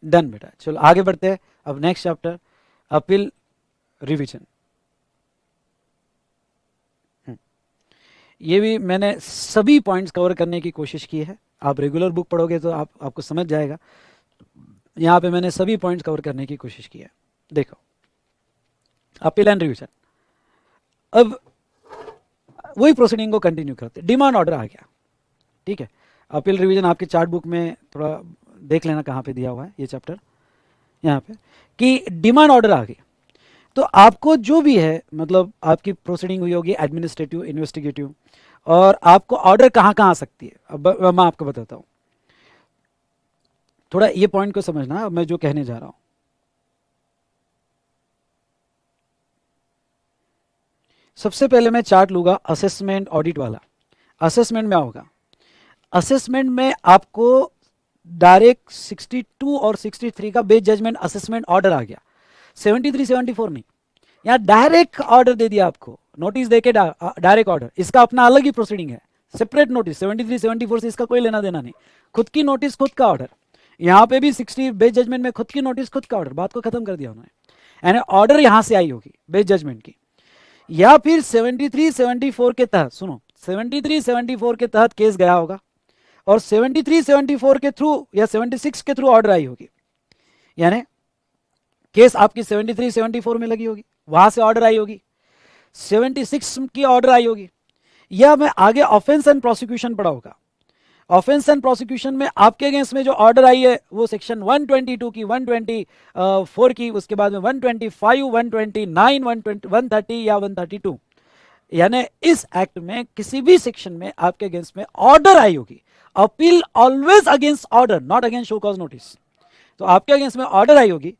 Done बेटा, चलो आगे बढ़ते हैं। अब नेक्स्ट चैप्टर अपील रिवीजन। ये भी मैंने सभी पॉइंट्स कवर करने की कोशिश की है। आप रेगुलर बुक पढ़ोगे तो आपको समझ जाएगा। यहाँ पे मैंने सभी पॉइंट्स कवर करने की कोशिश की है। देखो, अपील एंड रिवीजन। अब वही प्रोसीडिंग को कंटिन्यू करते, डिमांड ऑर्डर आ गया, ठीक है। अपील रिवीजन आपके चार्ट बुक में थोड़ा देख लेना कहाँ पे दिया हुआ है ये चैप्टर, यहाँ पे, कि डिमांड ऑर्डर आ गई तो आपको जो भी है, मतलब आपकी प्रोसीडिंग हुई होगी एडमिनिस्ट्रेटिव, इन्वेस्टिगेटिव, और आपको ऑर्डर कहाँ कहाँ आ सकती है। अब मैं आपको बताता हूँ, थोड़ा ये पॉइंट को समझना मैं जो कहने जा रहा हूँ। सबसे पहले मैं चार्ट लूंगा असेसमेंट ऑडिट वाला। असेसमेंट में होगा, असेसमेंट में आपको डायरेक्ट 62 और 63 का बेस जजमेंट असेसमेंट ऑर्डर आ गया, 73 74 नहीं। यहाँ डायरेक्ट ऑर्डर दे दिया आपको, नोटिस देके डायरेक्ट ऑर्डर, इसका अपना अलग ही प्रोसीडिंग है, सेपरेट नोटिस। 73 74 से इसका कोई लेना देना नहीं, खुद की नोटिस खुद का ऑर्डर। यहाँ पे भी 60 बेस जजमेंट में खुद की नोटिस खुद का ऑर्डर, बात को खत्म कर दिया उन्होंने। यानी ऑर्डर यहां से आई होगी बेस जजमेंट की, या फिर 73 74 के तहत, सुनो, 73 74 के तहत केस गया होगा और 73 74 के थ्रू या 76 के थ्रू ऑर्डर आई होगी। यानी केस आपकी 73 74 में लगी होगी, वहां से ऑर्डर आई होगी, 76 की ऑर्डर आई होगी, या मैं आगे ऑफेंस एंड प्रोसिक्यूशन पढ़ा होगा। ऑफेंस एंड प्रोसिक्यूशन में आपके अगेंस्ट में जो ऑर्डर आई है वो सेक्शन 122 की, 124 की, उसके बाद में 125 129 130 या 132। यानी इस एक्ट में किसी भी सेक्शन में आपके अगेंस्ट में ऑर्डर आई होगी। Appeal always against order, not against show cause notice. तो आपके अगेंस्ट में ऑर्डर आई होगी,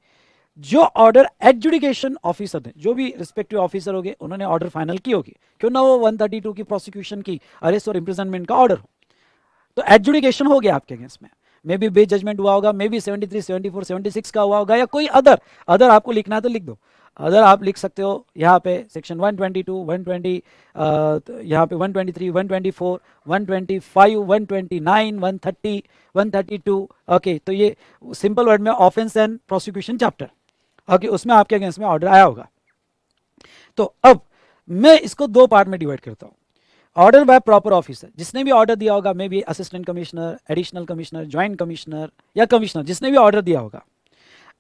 जो ऑर्डर एडजुडिकेशन ऑफिसर ने, जो भी रिस्पेक्टिव ऑफिसर होंगे उन्होंने ऑर्डर फाइनल की होगी, क्यों ना वो 132 की प्रोसिक्यूशन की, अरेस्ट और इंप्रिजनमेंट का ऑर्डर हो, तो एडजुडिकेशन हो गया आपके अगेंस्ट में। मे बी बेस जजमेंट हुआ होगा, मे बी 73 74 76 का हुआ होगा, या कोई अदर आपको लिखना है तो लिख दो। अदर आप लिख सकते हो यहाँ पे सेक्शन 122 120, यहाँ पे 123 124 125 129 130 132। ओके, तो ये सिंपल वर्ड में offence and prosecution chapter, okay, उसमें आपके अगेंस्ट में ऑर्डर आया होगा। तो अब मैं इसको दो पार्ट में डिवाइड करता हूँ। ऑर्डर बाय प्रॉपर ऑफिसर, जिसने भी ऑर्डर दिया होगा, may be assistant commissioner, additional commissioner, joint commissioner या कमिश्नर, जिसने भी ऑर्डर दिया होगा,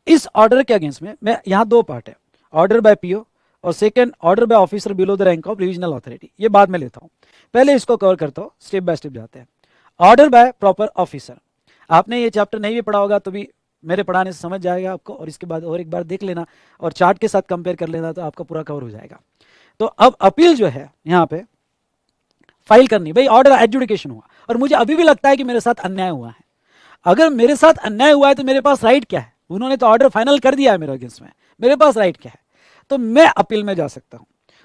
इस ऑर्डर के अगेंस्ट में मैं यहाँ दो पार्ट है, ऑर्डर बाय पीओ और second order by officer below the rank of revisional authority. ये बाद में लेता हूँ, पहले इसको कवर करता हूँ, स्टेप बाय स्टेप जाते हैं। ऑर्डर बाय प्रॉपर ऑफिसर, आपने ये चैप्टर नहीं भी पढ़ा होगा तो भी मेरे पढ़ाने से समझ जाएगा आपको, और इसके बाद और एक बार देख लेना और चार्ट के साथ कंपेयर कर लेना तो आपका पूरा कवर हो जाएगा। तो अब अपील जो है यहाँ पे फाइल करनी, भाई ऑर्डर एडजुडिकेशन हुआ और मुझे अभी भी लगता है कि मेरे साथ अन्याय हुआ है। अगर मेरे साथ अन्याय हुआ है तो मेरे पास राइट क्या है? उन्होंने तो ऑर्डर फाइनल कर दिया है मेरे अगेंस्ट में, मेरे पास राइट क्या है? तो मैं अपील में जा सकता हूं,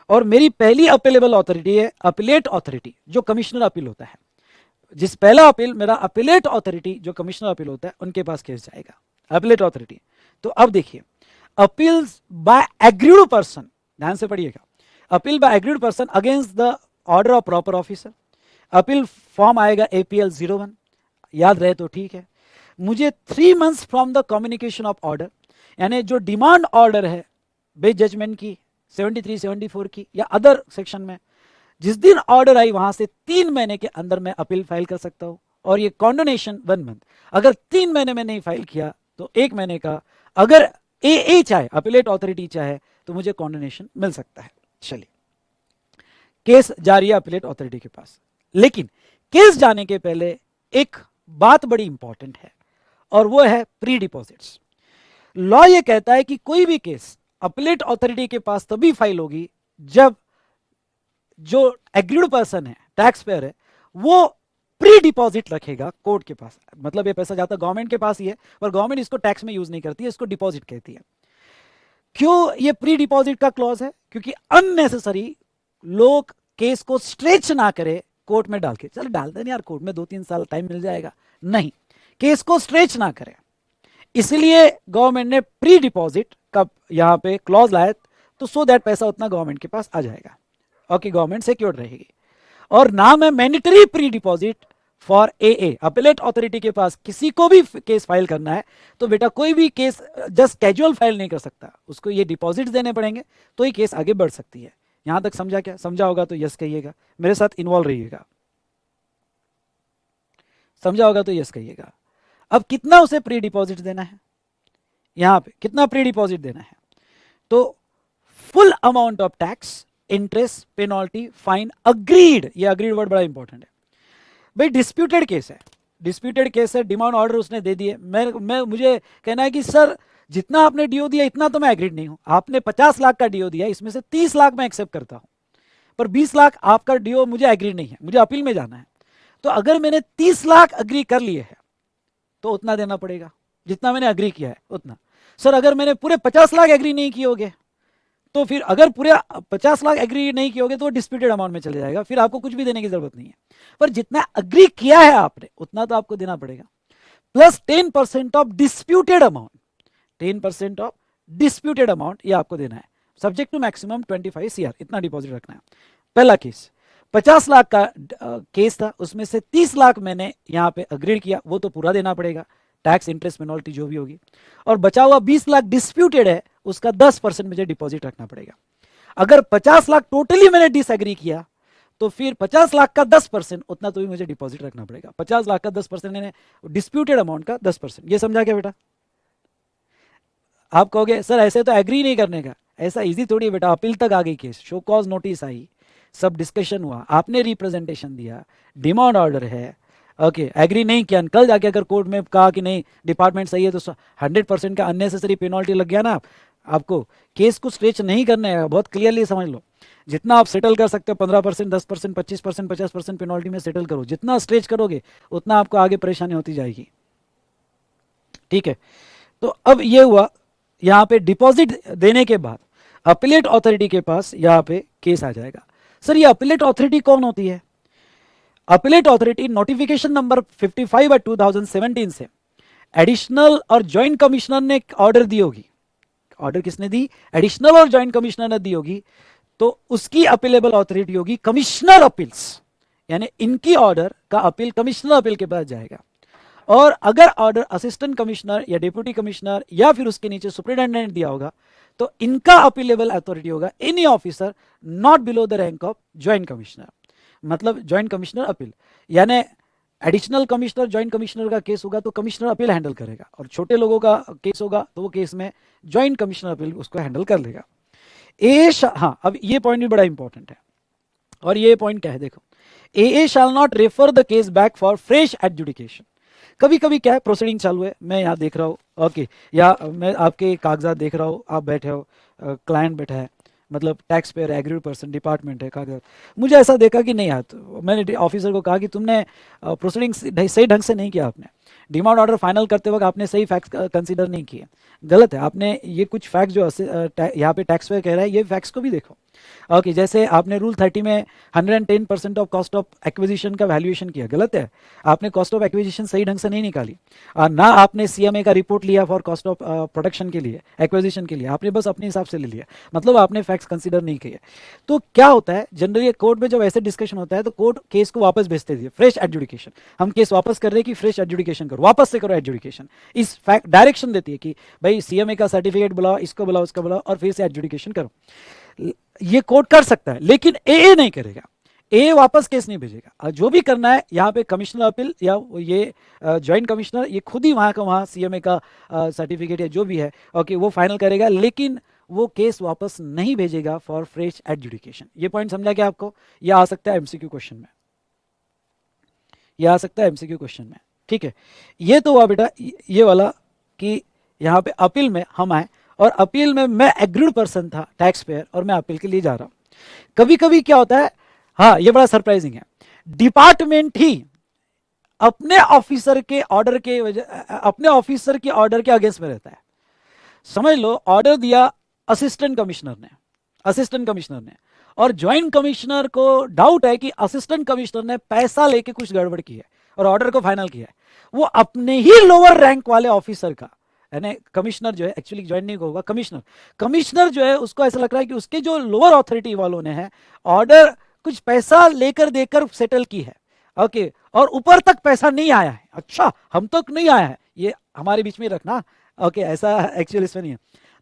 और मेरी पहली अपीलेबल अथॉरिटी है अपीलेट अथॉरिटी, जो कमिश्नर अपील होता है। जिस पहला अपील मेरा अपीलेट अथॉरिटी, जो कमिश्नर अपील होता है, उनके पास केस जाएगा, अपीलेट अथॉरिटी। तो अब देखिए, अपील्स बाय एग्रीड पर्सन, ध्यान से पढ़िएगा, appeal bye agreed person against the order of proper officer. Appeal form आएगा APL 01, याद रहे तो ठीक है। मुझे 3 months from the communication of order, यानी जो डिमांड ऑर्डर है बेस जजमेंट की 73 74 की या अदर सेक्शन में, जिस दिन ऑर्डर आई वहां से 3 महीने के अंदर मैं अपील फाइल कर सकता हूं, और ये कॉन्डोनेशन 1 month। अगर 3 महीने में नहीं फाइल किया तो 1 महीने का, अगर AA चाहे, अपीलेट अथॉरिटी चाहे, तो मुझे कॉन्डोनेशन मिल सकता है। चलिए, केस जा रही है अपीलेट अथॉरिटी के पास, लेकिन केस जाने के पहले एक बात बड़ी इंपॉर्टेंट है, और वो है प्री डिपॉजिट्स। लॉ ये कहता है कि कोई भी केस अपीलेट अथॉरिटी के पास तभी फाइल होगी जब जो एग्रीड पर्सन है, टैक्स पेयर है, वो प्री डिपॉजिट रखेगा कोर्ट के पास। मतलब ये पैसा जाता गवर्नमेंट के पास ही है, पर गवर्नमेंट इसको टैक्स में यूज नहीं करती है, इसको डिपॉजिट कहती है। क्यों ये प्री डिपॉजिट का क्लॉज है? क्योंकि अननेसेसरी लोग केस को स्ट्रेच ना करे कोर्ट में डाल के, चल डाल दें यार कोर्ट में, 2-3 साल टाइम मिल जाएगा, नहीं, केस को स्ट्रेच ना करे, इसलिए गवर्नमेंट ने प्री डिपॉजिट का यहां पे क्लॉज लाया, तो सो दैट पैसा उतना गवर्नमेंट के पास आ जाएगा, ओके, गवर्नमेंट सिक्योर्ड रहेगी। और नाम है mandatory pre deposit for a appellate authority के पास किसी को भी केस फाइल करना है तो बेटा कोई भी केस जस्ट कैजुअल फाइल नहीं कर सकता, उसको ये डिपॉजिट देने पड़ेंगे तो ही केस आगे बढ़ सकती है। यहां तक समझा? क्या समझा होगा तो यस कहिएगा, मेरे साथ इन्वॉल्व रहिएगा। समझा होगा तो यस कहिएगा। अब कितना उसे प्री डिपॉजिट देना है, यहां पे कितना प्री डिपॉजिट देना है, तो full amount of tax, interest, penalty, fine agreed. ये अग्रीड वर्ड बड़ा इंपॉर्टेंट है भाई। डिस्प्यूटेड केस है, डिस्प्यूटेड केस है, डिमांड ऑर्डर उसने दे दिए, मैं मुझे कहना है कि सर जितना आपने डीओ दिया इतना तो मैं एग्रीड नहीं हूं। आपने 50 लाख का डीओ दिया, इसमें से 30 लाख मैं एक्सेप्ट करता हूं, पर 20 लाख आपका डीओ मुझे एग्रीड नहीं है, मुझे अपील में जाना है। तो अगर मैंने 30 लाख अग्री कर लिए हैं तो उतना देना पड़ेगा जितना मैंने अग्री किया है उतना। सर अगर मैंने पूरे 50 लाख एग्री नहीं किए होगे तो फिर अगर पूरे 50 लाख एग्री नहीं किए होगे तो डिस्प्यूटेड अमाउंट में चले जाएगा, फिर आपको कुछ भी देने की जरूरत नहीं है। पर जितना अग्री किया है आपने उतना तो आपको देना पड़ेगा, plus 10% of disputed amount, 10% of disputed amount ये आपको देना है, सब्जेक्ट टू मैक्सिमम 25 CR, इतना डिपॉजिट रखना है। पहला केस 50 लाख का केस था, उसमें से 30 लाख मैंने यहां पे अग्रीड किया, वो तो पूरा देना पड़ेगा, टैक्स, इंटरेस्ट, पेनल्टी जो भी होगी। और बचा हुआ 20 लाख डिस्प्यूटेड है, उसका 10% मुझे डिपॉजिट रखना पड़ेगा। अगर 50 लाख टोटली मैंने डिसएग्री किया तो फिर 50 लाख का 10% उतना तो भी मुझे डिपॉजिट रखना पड़ेगा। 50 लाख का 10% मैंने डिस्प्यूटेड अमाउंट का 10%। ये समझा क्या बेटा? आप कहोगे सर ऐसे तो एग्री नहीं करने का, ऐसा इजी थोड़ी है बेटा। अपील तक आ गई केस, शो कॉज नोटिस आई, सब डिस्कशन हुआ, आपने रिप्रेजेंटेशन दिया, डिमांड ऑर्डर है, ओके एग्री नहीं किया, कल जाके अगर कोर्ट में कहा कि नहीं डिपार्टमेंट सही है तो 100% का अननेसेसरी पेनल्टी लग गया ना आपको। केस को स्ट्रेच नहीं करना है, बहुत क्लियरली समझ लो। जितना आप सेटल कर सकते हो 15%, 10%, 25%, 50% पेनल्टी में सेटल करो, जितना स्ट्रेच करोगे उतना आपको आगे परेशानी होती जाएगी। ठीक है, तो अब ये हुआ, यहां पे डिपॉजिट देने के बाद अपीलेट अथॉरिटी के पास यहां पे केस आ जाएगा। सर ये अपीलेट अथॉरिटी कौन होती है? अपीलेट अथॉरिटी नोटिफिकेशन नंबर 55/2017 से एडिशनल और ज्वाइंट कमिश्नर ने ऑर्डर दी होगी। ऑर्डर किसने दी? एडिशनल और ज्वाइंट कमिश्नर ने दी होगी, तो उसकी अपीलेबल अथॉरिटी होगी कमिश्नर अपील्स, यानी इनकी ऑर्डर का अपील कमिश्नर अपील के पास जाएगा। और अगर ऑर्डर असिस्टेंट कमिश्नर या डिप्यूटी कमिश्नर या फिर उसके नीचे सुपरिटेंडेंट दिया होगा तो इनका अपीलेबल अथॉरिटी होगा any officer not below the rank of joint commissioner, मतलब ज्वाइंट कमिश्नर अपील। यानी एडिशनल कमिश्नर ज्वाइंट कमिश्नर का केस होगा तो कमिश्नर अपील हैंडल करेगा, और छोटे लोगों का केस होगा तो वो केस में ज्वाइंट कमिश्नर अपील उसको हैंडल कर लेगा। हाँ, अब ये पॉइंट भी बड़ा इंपॉर्टेंट है, और ये पॉइंट क्या है देखो, A shall not refer the case back for fresh adjudication. कभी कभी क्या है, प्रोसीडिंग चालू है, मैं यहाँ देख रहा हूँ, ओके, या मैं आपके कागजात देख रहा हूँ, आप बैठे हो, क्लाइंट बैठा है, मतलब tax payer, agreed person, department है, कागज, मुझे ऐसा देखा कि नहीं यार, तो मैंने ऑफिसर को कहा कि तुमने प्रोसीडिंग सही ढंग से नहीं किया, आपने डिमांड ऑर्डर फाइनल करते वक्त आपने सही फैक्ट्स कंसीडर नहीं किए, गलत है, आपने ये कुछ फैक्ट्स जो यहाँ पे टैक्स पेयर कह रहा है ये फैक्ट्स को भी देखो। ओके, जैसे आपने रूल 30 में 110% ऑफ कॉस्ट ऑफ एक्विजिशन का वैल्यूएशन किया, गलत है, आपने कॉस्ट ऑफ एक्विजिशन सही ढंग से नहीं निकाली, ना आपने सीएमए का रिपोर्ट लिया फॉर कॉस्ट ऑफ प्रोडक्शन के लिए, एक्विजिशन के लिए, आपने बस अपने हिसाब से ले लिया, मतलब आपने फैक्ट्स कंसीडर नहीं किए। तो क्या होता है जनरली कोर्ट में जब ऐसे डिस्कशन होता है तो कोर्ट केस को वापस भेजते दिए, फ्रेश एडजुडिकेशन, हम केस वापस कर रहे हैं कि फ्रेश एडजुडिकेशन करो, वापस से करो एडजुडिकेशन, इस फैक्ट डायरेक्शन देती है कि भाई सीएमए का सर्टिफिकेट बुलाओ, इसको बुलाओ, उसका बुलाओ, और फिर से एडजुडिकेशन करो। ये कोर्ट कर सकता है, लेकिन ए नहीं करेगा, ए वापस केस नहीं भेजेगा। जो भी करना है यहाँ पे कमिश्नर अपील या ये ज्वाइंट कमिश्नर ये खुद ही वहाँ का वहाँ सीएमए का सर्टिफिकेट या जो भी है ओके वो फाइनल करेगा, लेकिन वो केस वापस नहीं भेजेगा फॉर फ्रेश एडजुडिकेशन। ये पॉइंट समझा क्या आपको? ये आ सकता है एमसीक्यू क्वेश्चन में, ये आ सकता है एमसीक्यू क्वेश्चन में। ठीक है, ये तो हुआ बेटा ये वाला कि यहाँ पे अपील में हम आए, और अपील में मैं एग्रीड पर्सन था टैक्स पेयर और मैं अपील के लिए जा रहा हूं। कभी कभी क्या होता है, हाँ ये बड़ा सरप्राइजिंग है, डिपार्टमेंट ही अपने ऑफिसर के ऑर्डर के अपने ऑफिसर के ऑर्डर के अगेंस्ट में रहता है। समझ लो ऑर्डर दिया असिस्टेंट कमिश्नर ने, और ज्वाइंट कमिश्नर को डाउट है कि असिस्टेंट कमिश्नर ने पैसा लेके कुछ गड़बड़ की है और ऑर्डर को फाइनल किया है। वो अपने ही लोअर रैंक वाले ऑफिसर का, यानी कमिश्नर जो है, एक्चुअली ज्वाइंट नहीं होगा, कमिश्नर जो है उसको ऐसा लग रहा है कि उसके जो लोअर अथॉरिटी वालों ने है ऑर्डर कुछ पैसा लेकर देकर सेटल की है, ओके, और ऊपर तक पैसा नहीं आया है, अच्छा हम तक नहीं आया है, ये हमारे बीच में रखना, ओके, ऐसा एक्चुअली इसमें नहीं है।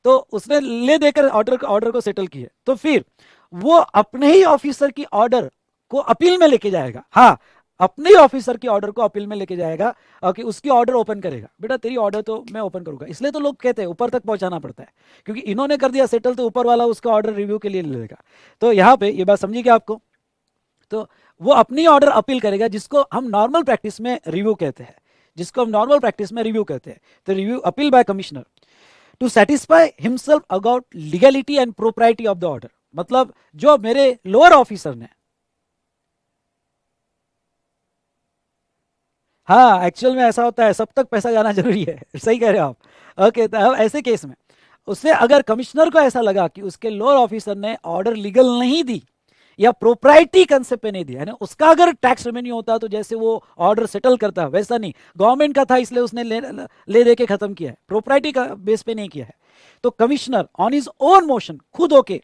तो उसने ले देकर ऑर्डर को सेटल किया, तो फिर वो अपने ही ऑफिसर की ऑर्डर को अपील में लेके जाएगा, हाँ, अपने ही ऑफिसर की ऑर्डर को अपील में लेके जाएगा, कि उसकी ऑर्डर ओपन करेगा, बेटा तेरी ऑर्डर तो मैं ओपन करूंगा। इसलिए तो लोग कहते हैं ऊपर तक पहुंचाना पड़ता है, क्योंकि इन्होंने कर दिया सेटल तो ऊपर वाला उसका ऑर्डर रिव्यू के लिए ले लेगा। तो यहाँ पे ये बात समझिए क्या आपको, तो वो अपनी ऑर्डर अपील करेगा, जिसको हम नॉर्मल प्रैक्टिस में रिव्यू कहते हैं, जिसको हम नॉर्मल प्रैक्टिस में रिव्यू कहते हैं। तो review appeal by commissioner to satisfy himself about legality and propriety of the order, मतलब जो मेरे लोअर ऑफिसर ने, हाँ एक्चुअल में ऐसा होता है, सब तक पैसा जाना जरूरी है, सही कह रहे हो आप। ओके, तो अब ऐसे केस में उससे अगर कमिश्नर को ऐसा लगा कि उसके लोअर ऑफिसर ने ऑर्डर लीगल नहीं दी या प्रोप्राइटी कंसेप्ट पे नहीं दिया, है ना, उसका अगर टैक्स रेवेन्यू होता तो जैसे वो ऑर्डर सेटल करता, वैसा नहीं, गवर्नमेंट का था इसलिए उसने ले दे के खत्म किया है, प्रोप्राइटी का बेस पे नहीं किया है। तो commissioner on his own motion, खुद होके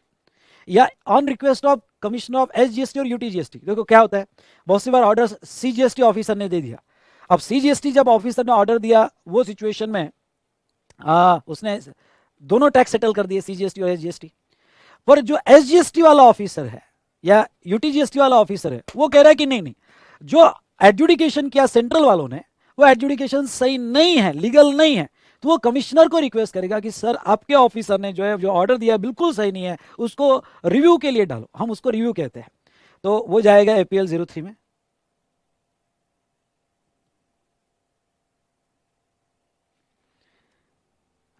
या on request of commissioner of SGST और यूटीजीएसटी, देखो क्या होता है, बहुत सी बार ऑर्डर सीजीएसटी ऑफिसर ने दे दिया। अब सीजीएसटी जब ऑफिसर ने ऑर्डर दिया, वो सिचुएशन में उसने दोनों टैक्स सेटल कर दिए, सीजीएसटी और एसजीएसटी, पर जो एसजीएसटी वाला ऑफिसर है या यूटीजीएसटी वाला ऑफिसर है, वो कह रहा है कि नहीं नहीं, जो एडजुडिकेशन किया सेंट्रल वालों ने, वो एडजुडिकेशन सही नहीं है, लीगल नहीं है। तो वो कमिश्नर को रिक्वेस्ट करेगा कि सर आपके ऑफिसर ने जो है जो ऑर्डर दिया बिल्कुल सही नहीं है, उसको रिव्यू के लिए डालो, हम उसको रिव्यू कहते हैं। तो वो जाएगा एपीएल 03 में।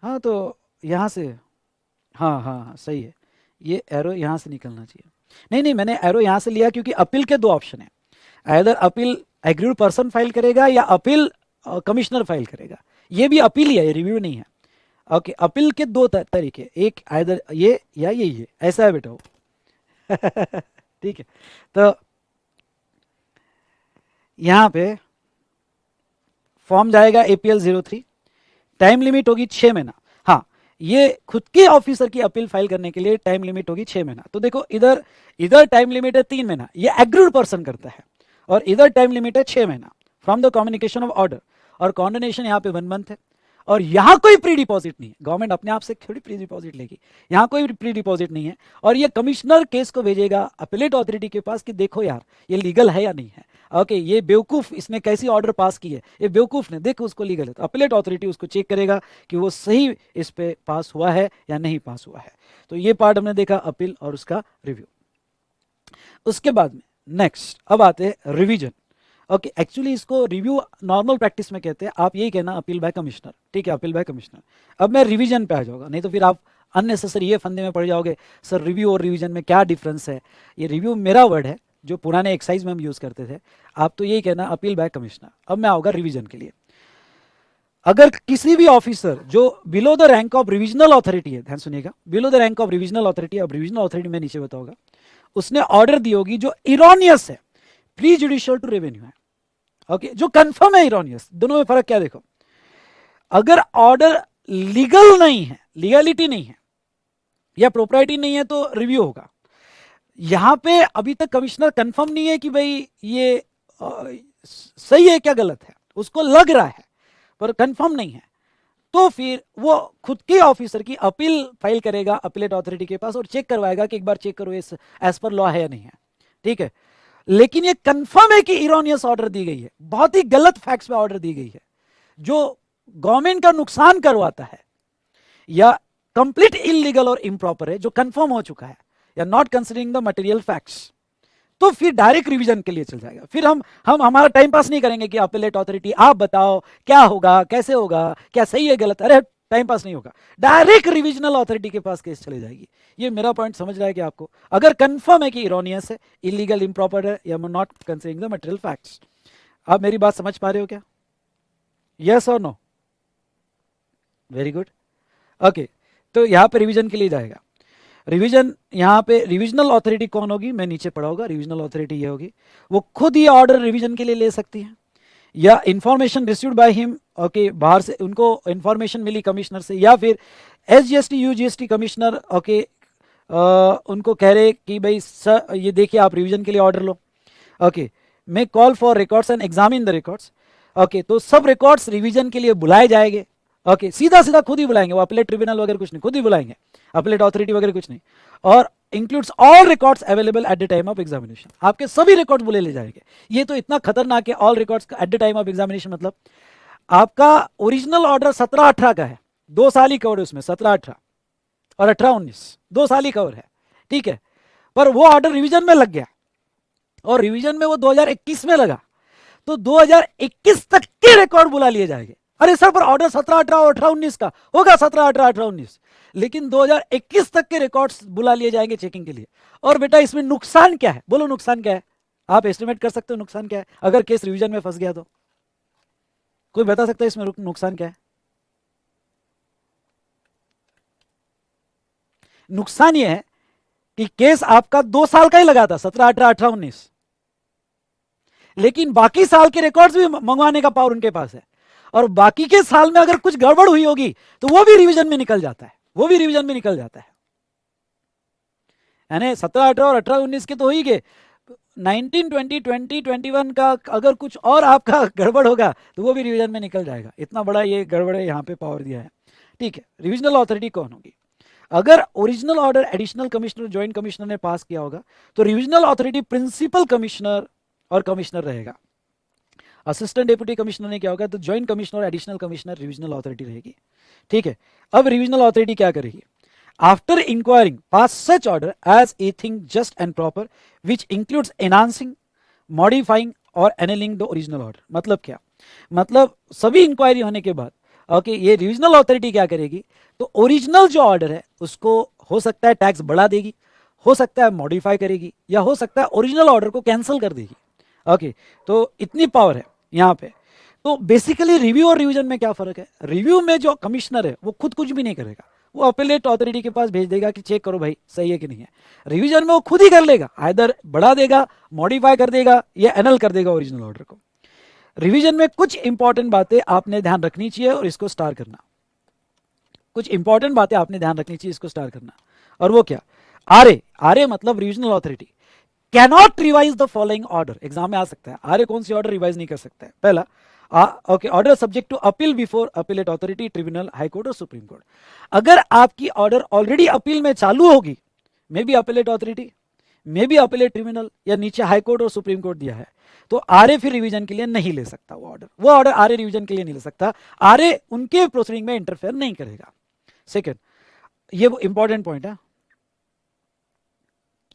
हाँ तो यहाँ से, हाँ हाँ हाँ सही है, ये एरो यहाँ से निकलना चाहिए। नहीं नहीं, मैंने एरो यहाँ से लिया क्योंकि अपील के दो ऑप्शन है, either appeal agreed person file करेगा या अपील कमिश्नर फाइल करेगा। ये भी अपील ही है, ये रिव्यू नहीं है। ओके, अपील के दो तरीके, एक आइदर ये या ये ऐसा है बेटा वो। ठीक है, तो यहाँ पे फॉर्म जाएगा एपीएल 03, टाइम लिमिट होगी 6 महीना। हाँ, ये खुद के ऑफिसर की अपील फाइल करने के लिए टाइम लिमिट होगी 6 महीना। तो देखो इधर इधर टाइम लिमिट है 3 महीना, ये एग्रीड पर्सन करता है, और इधर टाइम लिमिट है 6 महीना from the communication of order, और कॉन्डोनेशन यहाँ पे 1 मंथ है, और यहाँ कोई प्री डिपॉजिट नहीं है, गवर्नमेंट अपने आप से थोड़ी प्री डिपॉजिट लेगी, यहाँ कोई प्री डिपॉजिट नहीं है। और ये कमिश्नर केस को भेजेगा अपीलेट अथॉरिटी के पास कि देखो यार ये लीगल है या नहीं है, ओके, ये बेवकूफ इसने कैसी ऑर्डर पास की है, ये बेवकूफ ने, देखो उसको लीगल है, तो अपीलेट अथॉरिटी उसको चेक करेगा कि वो सही इस पे पास हुआ है या नहीं पास हुआ है। तो ये पार्ट हमने देखा अपील और उसका रिव्यू। उसके बाद में नेक्स्ट अब आते हैं रिवीजन। ओके, एक्चुअली इसको रिव्यू नॉर्मल प्रैक्टिस में कहते हैं, आप यही कहना अपील बाय कमिश्नर, ठीक है, अपील बाय कमिश्नर। अब मैं रिवीजन पे आ जाऊंगा, नहीं तो फिर आप अननेसेसरी ये फंदे में पड़ जाओगे, सर रिव्यू और रिवीजन में क्या डिफरेंस है। ये रिव्यू मेरा वर्ड है जो पुराने एक्साइज में हम यूज करते थे, आप तो यही कहना अपील बाय कमिश्नर। अब मैं आऊंगा रिवीजन के लिए। अगर किसी भी ऑफिसर जो below the rank of revisional authority है, ध्यान सुनिएगा, below the rank of revisional authority, अब रिविजनल अथॉरिटी में नीचे बताऊंगा, उसने ऑर्डर दी होगी जो इरोनियस है, प्री जुडिशियल टू रेवेन्यू है, ओके, जो कंफर्म है इरोनियस, दोनों में फर्क क्या देखो, अगर ऑर्डर लीगल नहीं है, लीगलिटी नहीं है या प्रोप्राइटी नहीं है तो रिव्यू होगा। यहां पे अभी तक कमिश्नर कंफर्म नहीं है कि भाई ये सही है क्या गलत है, उसको लग रहा है पर कंफर्म नहीं है, तो फिर वो खुद के ऑफिसर की अपील फाइल करेगा अपीलेट अथॉरिटी के पास और चेक करवाएगा कि एक बार चेक करो इस एज पर लॉ है या नहीं है, ठीक है। लेकिन ये कंफर्म है कि इरोनियस ऑर्डर दी गई है, बहुत ही गलत फैक्ट्स पे ऑर्डर दी गई है, जो गवर्नमेंट का नुकसान करवाता है या कंप्लीट इलीगल और इम्प्रॉपर है, जो कंफर्म हो चुका है, या not considering the material facts, तो फिर डायरेक्ट रिवीजन के लिए चल जाएगा। फिर हम हमारा टाइम पास नहीं करेंगे कि अपीलेट अथॉरिटी आप बताओ क्या होगा, कैसे होगा, क्या सही है गलत, अरे टाइम पास नहीं होगा, डायरेक्ट रिविजनल अथॉरिटी के पास केस चले जाएगी। ये मेरा पॉइंट समझ रहा है कि आपको, अगर कंफर्म है कि इरोनियस है, इलीगल, इम्प्रॉपर है, या not considering the material facts. आप मेरी बात समझ पा रहे हो क्या? यस और नो? Very good. ओके, तो यहां पे रिवीजन के लिए जाएगा। रिवीजन, यहाँ पे रिविजनल अथॉरिटी कौन होगी, मैं नीचे पढ़ा होगा, रिविजनल अथॉरिटी ये होगी, वो खुद ही ऑर्डर रिवीजन के लिए ले सकती है, या information received by him, okay, बाहर से उनको इंफॉर्मेशन मिली कमिश्नर से, या फिर एसजीएसटी यूजीएसटी कमिश्नर, ओके, उनको कह रहे कि भाई सर ये देखिए आप रिवीजन के लिए order low, okay, may call for records and examine the records. Okay, तो सब रिकॉर्ड्स रिवीजन के लिए बुलाए जाएंगे। ओके, सीधा सीधा खुद ही बुलाएंगे, वो अपीलेट ट्रिब्यूनल वगैरह कुछ नहीं, खुद ही बुलाएंगे, अपीलेट अथॉरिटी वगैरह कुछ नहीं। और includes all records available at the time of examination, आपके सभी रिकॉर्ड्स बुले ले जाएंगे। ये तो इतना खतरनाक है, all records at the time of examination, मतलब आपका ओरिजिनल ऑर्डर 17-18 का है, 2 साल ही कवर है उसमें, 17-18 और 18-19 2 साल ही कवर है, ठीक है। पर वो ऑर्डर रिवीजन में लग गया और रिवीजन में वो 2021 में लगा, तो 2021 तक के रिकॉर्ड बुला लिए जाएंगे। अरे सर, पर ऑर्डर 17-18 और 18-19 का होगा, 17-18 18-19, लेकिन 2021 तक के रिकॉर्ड्स बुला लिए जाएंगे चेकिंग के लिए। और बेटा इसमें नुकसान क्या है, बोलो नुकसान क्या है, आप एस्टिमेट कर सकते हो नुकसान क्या है अगर केस रिवीजन में फंस गया तो? कोई बता सकता है इसमें नुकसान क्या है? नुकसान यह है कि केस आपका 2 साल का ही लगा था, 17-18 18-19, लेकिन बाकी साल के रिकॉर्ड्स भी मंगवाने का पावर उनके पास है, और बाकी के साल में अगर कुछ गड़बड़ हुई होगी तो वो भी रिवीजन में निकल जाता है, वो भी रिवीजन में निकल जाता है। यानी 17-18 और 18-19 के तो हो ही गए, 19 20 20 21 का अगर कुछ और आपका गड़बड़ होगा तो वो भी रिवीजन में निकल जाएगा। इतना बड़ा ये गड़बड़ है, यहाँ पे पावर दिया है, ठीक है। रिविजनल अथॉरिटी कौन होगी? अगर original order additional commissioner joint commissioner ने पास किया होगा तो रिविजनल अथॉरिटी प्रिंसिपल कमिश्नर और कमिश्नर रहेगा। असिस्टेंट डेप्यूटी कमिश्नर ने क्या होगा तो ज्वाइंट कमिश्नर और एडिशनल कमिश्नर रिविजनल अथॉरिटी रहेगी, ठीक है। अब रिविजनल अथॉरिटी क्या करेगी? After inquiring pass such order as a thing just and proper which includes enhancing modifying और एनेलिंग द ओरिजिनल ऑर्डर। मतलब क्या? मतलब सभी इंक्वायरी होने के बाद ओके ये रिविजनल अथॉरिटी क्या करेगी तो ओरिजिनल जो ऑर्डर है उसको हो सकता है टैक्स बढ़ा देगी, हो सकता है मॉडिफाई करेगी, या हो सकता है ओरिजिनल ऑर्डर को कैंसिल कर देगी। ओके, तो इतनी पावर है यहाँ पे। तो बेसिकली रिव्यू और रिवीजन में क्या फर्क है? रिव्यू में जो कमिश्नर है वो खुद कुछ भी नहीं करेगा, वो अपीलेट अथॉरिटी के पास भेज देगा कि चेक करो भाई सही है कि नहीं है। रिवीजन में वो खुद ही कर लेगा, आइदर बढ़ा देगा, मॉडिफाई कर देगा या एनल कर देगा ओरिजिनल ऑर्डर को। रिवीजन में कुछ इंपॉर्टेंट बातें आपने ध्यान रखनी चाहिए और इसको स्टार करना, कुछ इंपॉर्टेंट बातें आपने ध्यान रखनी चाहिए, इसको स्टार करना। और वो क्या? आरए, आरए मतलब revisional authority cannot revise the following order. Exam में आ सकता है, आरए कौन सी ऑर्डर रिवाइज नहीं कर सकता है? पहला okay, order subject to appeal before appellate authority, tribunal, high court और सुप्रीम कोर्ट। अगर आपकी ऑर्डर ऑलरेडी अपील में चालू होगी, may be appellate authority, may be appellate tribunal, या नीचे हाई कोर्ट और सुप्रीम कोर्ट दिया है, तो आरए फिर रिवीजन के लिए नहीं ले सकता वो ऑर्डर आरए रिवीजन के लिए नहीं ले सकता, आरए उनके प्रोसीडिंग में इंटरफेयर नहीं करेगा। सेकंड, ये वो इंपॉर्टेंट पॉइंट है,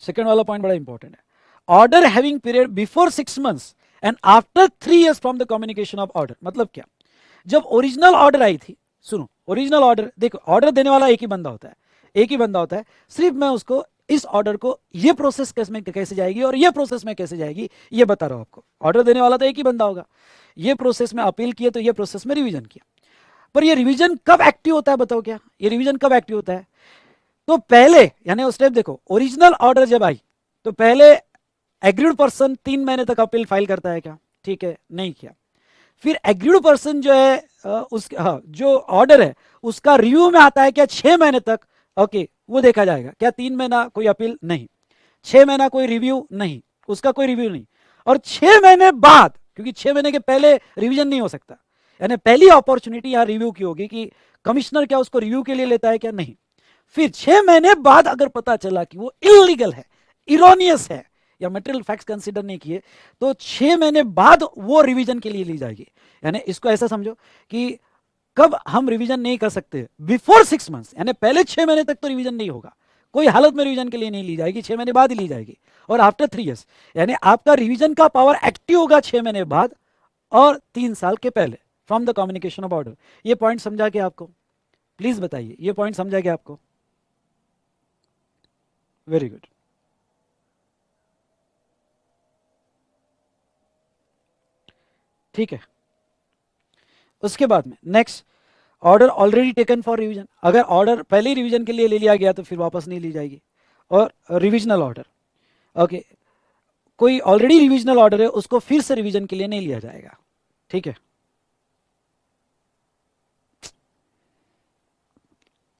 सेकंड वाला पॉइंट बड़ा इंपॉर्टेंट है। Order having period before 6 months and after 3 years from the communication of order. मतलब क्या? जब ओरिजिनल ऑर्डर आई थी, सुनो, ओरिजिनल ऑर्डर देखो, ऑर्डर देने वाला एक ही बंदा होता है, एक ही बंदा होता है, सिर्फ मैं उसको इस ऑर्डर को ये प्रोसेस में कैसे जाएगी और ये प्रोसेस में कैसे जाएगी ये बता रहा हूं आपको। ऑर्डर देने वाला तो एक ही बंदा होगा, ये प्रोसेस में अपील किया तो ये प्रोसेस में रिवीजन किया। पर ये रिवीजन कब एक्टिव होता है बताओ? क्या ये रिवीजन कब एक्टिव होता है? तो पहले यानी उस स्टेप देखो, ओरिजिनल ऑर्डर जब आई तो पहले एग्रीड पर्सन 3 महीने तक अपील फाइल करता है क्या? ठीक है, नहीं किया। फिर एग्रीड पर्सन जो है जो ऑर्डर है उसका रिव्यू में आता है क्या 6 महीने तक? ओके, वो देखा जाएगा क्या 3 महीना कोई अपील नहीं, 6 महीना कोई रिव्यू नहीं, उसका कोई रिव्यू नहीं, और 6 महीने बाद, क्योंकि 6 महीने के पहले रिवीजन नहीं हो सकता, यानी पहली अपॉर्चुनिटी यहां रिव्यू की होगी कि कमिश्नर क्या उसको रिव्यू के लिए लेता है क्या? नहीं। फिर 6 महीने बाद अगर पता चला कि वो इलीगल है, इरोनियस है, या मटेरियल फैक्ट्स कंसीडर नहीं किए, तो 6 महीने बाद वो रिवीजन के लिए ली जाएगी। यानी इसको ऐसा समझो कि कब हम रिवीजन नहीं कर सकते? बिफोर 6 months, यानी पहले 6 महीने तक तो रिवीजन नहीं होगा, कोई हालत में रिवीजन के लिए नहीं ली जाएगी, 6 महीने बाद ही ली जाएगी। और आफ्टर 3 years, यानी आपका रिवीजन का पावर एक्टिव होगा 6 महीने बाद और 3 साल के पहले from the communication of order. ये पॉइंट समझा के आपको? प्लीज बताइए, ये पॉइंट समझा के आपको? Very good. ठीक है, उसके बाद में next, order already taken for revision. अगर ऑर्डर पहले ही रिवीजन के लिए ले लिया गया तो फिर वापस नहीं ली जाएगी। और रिविजनल ऑर्डर, ओके, कोई ऑलरेडी रिविजनल ऑर्डर है उसको फिर से रिवीजन के लिए नहीं लिया जाएगा। ठीक है,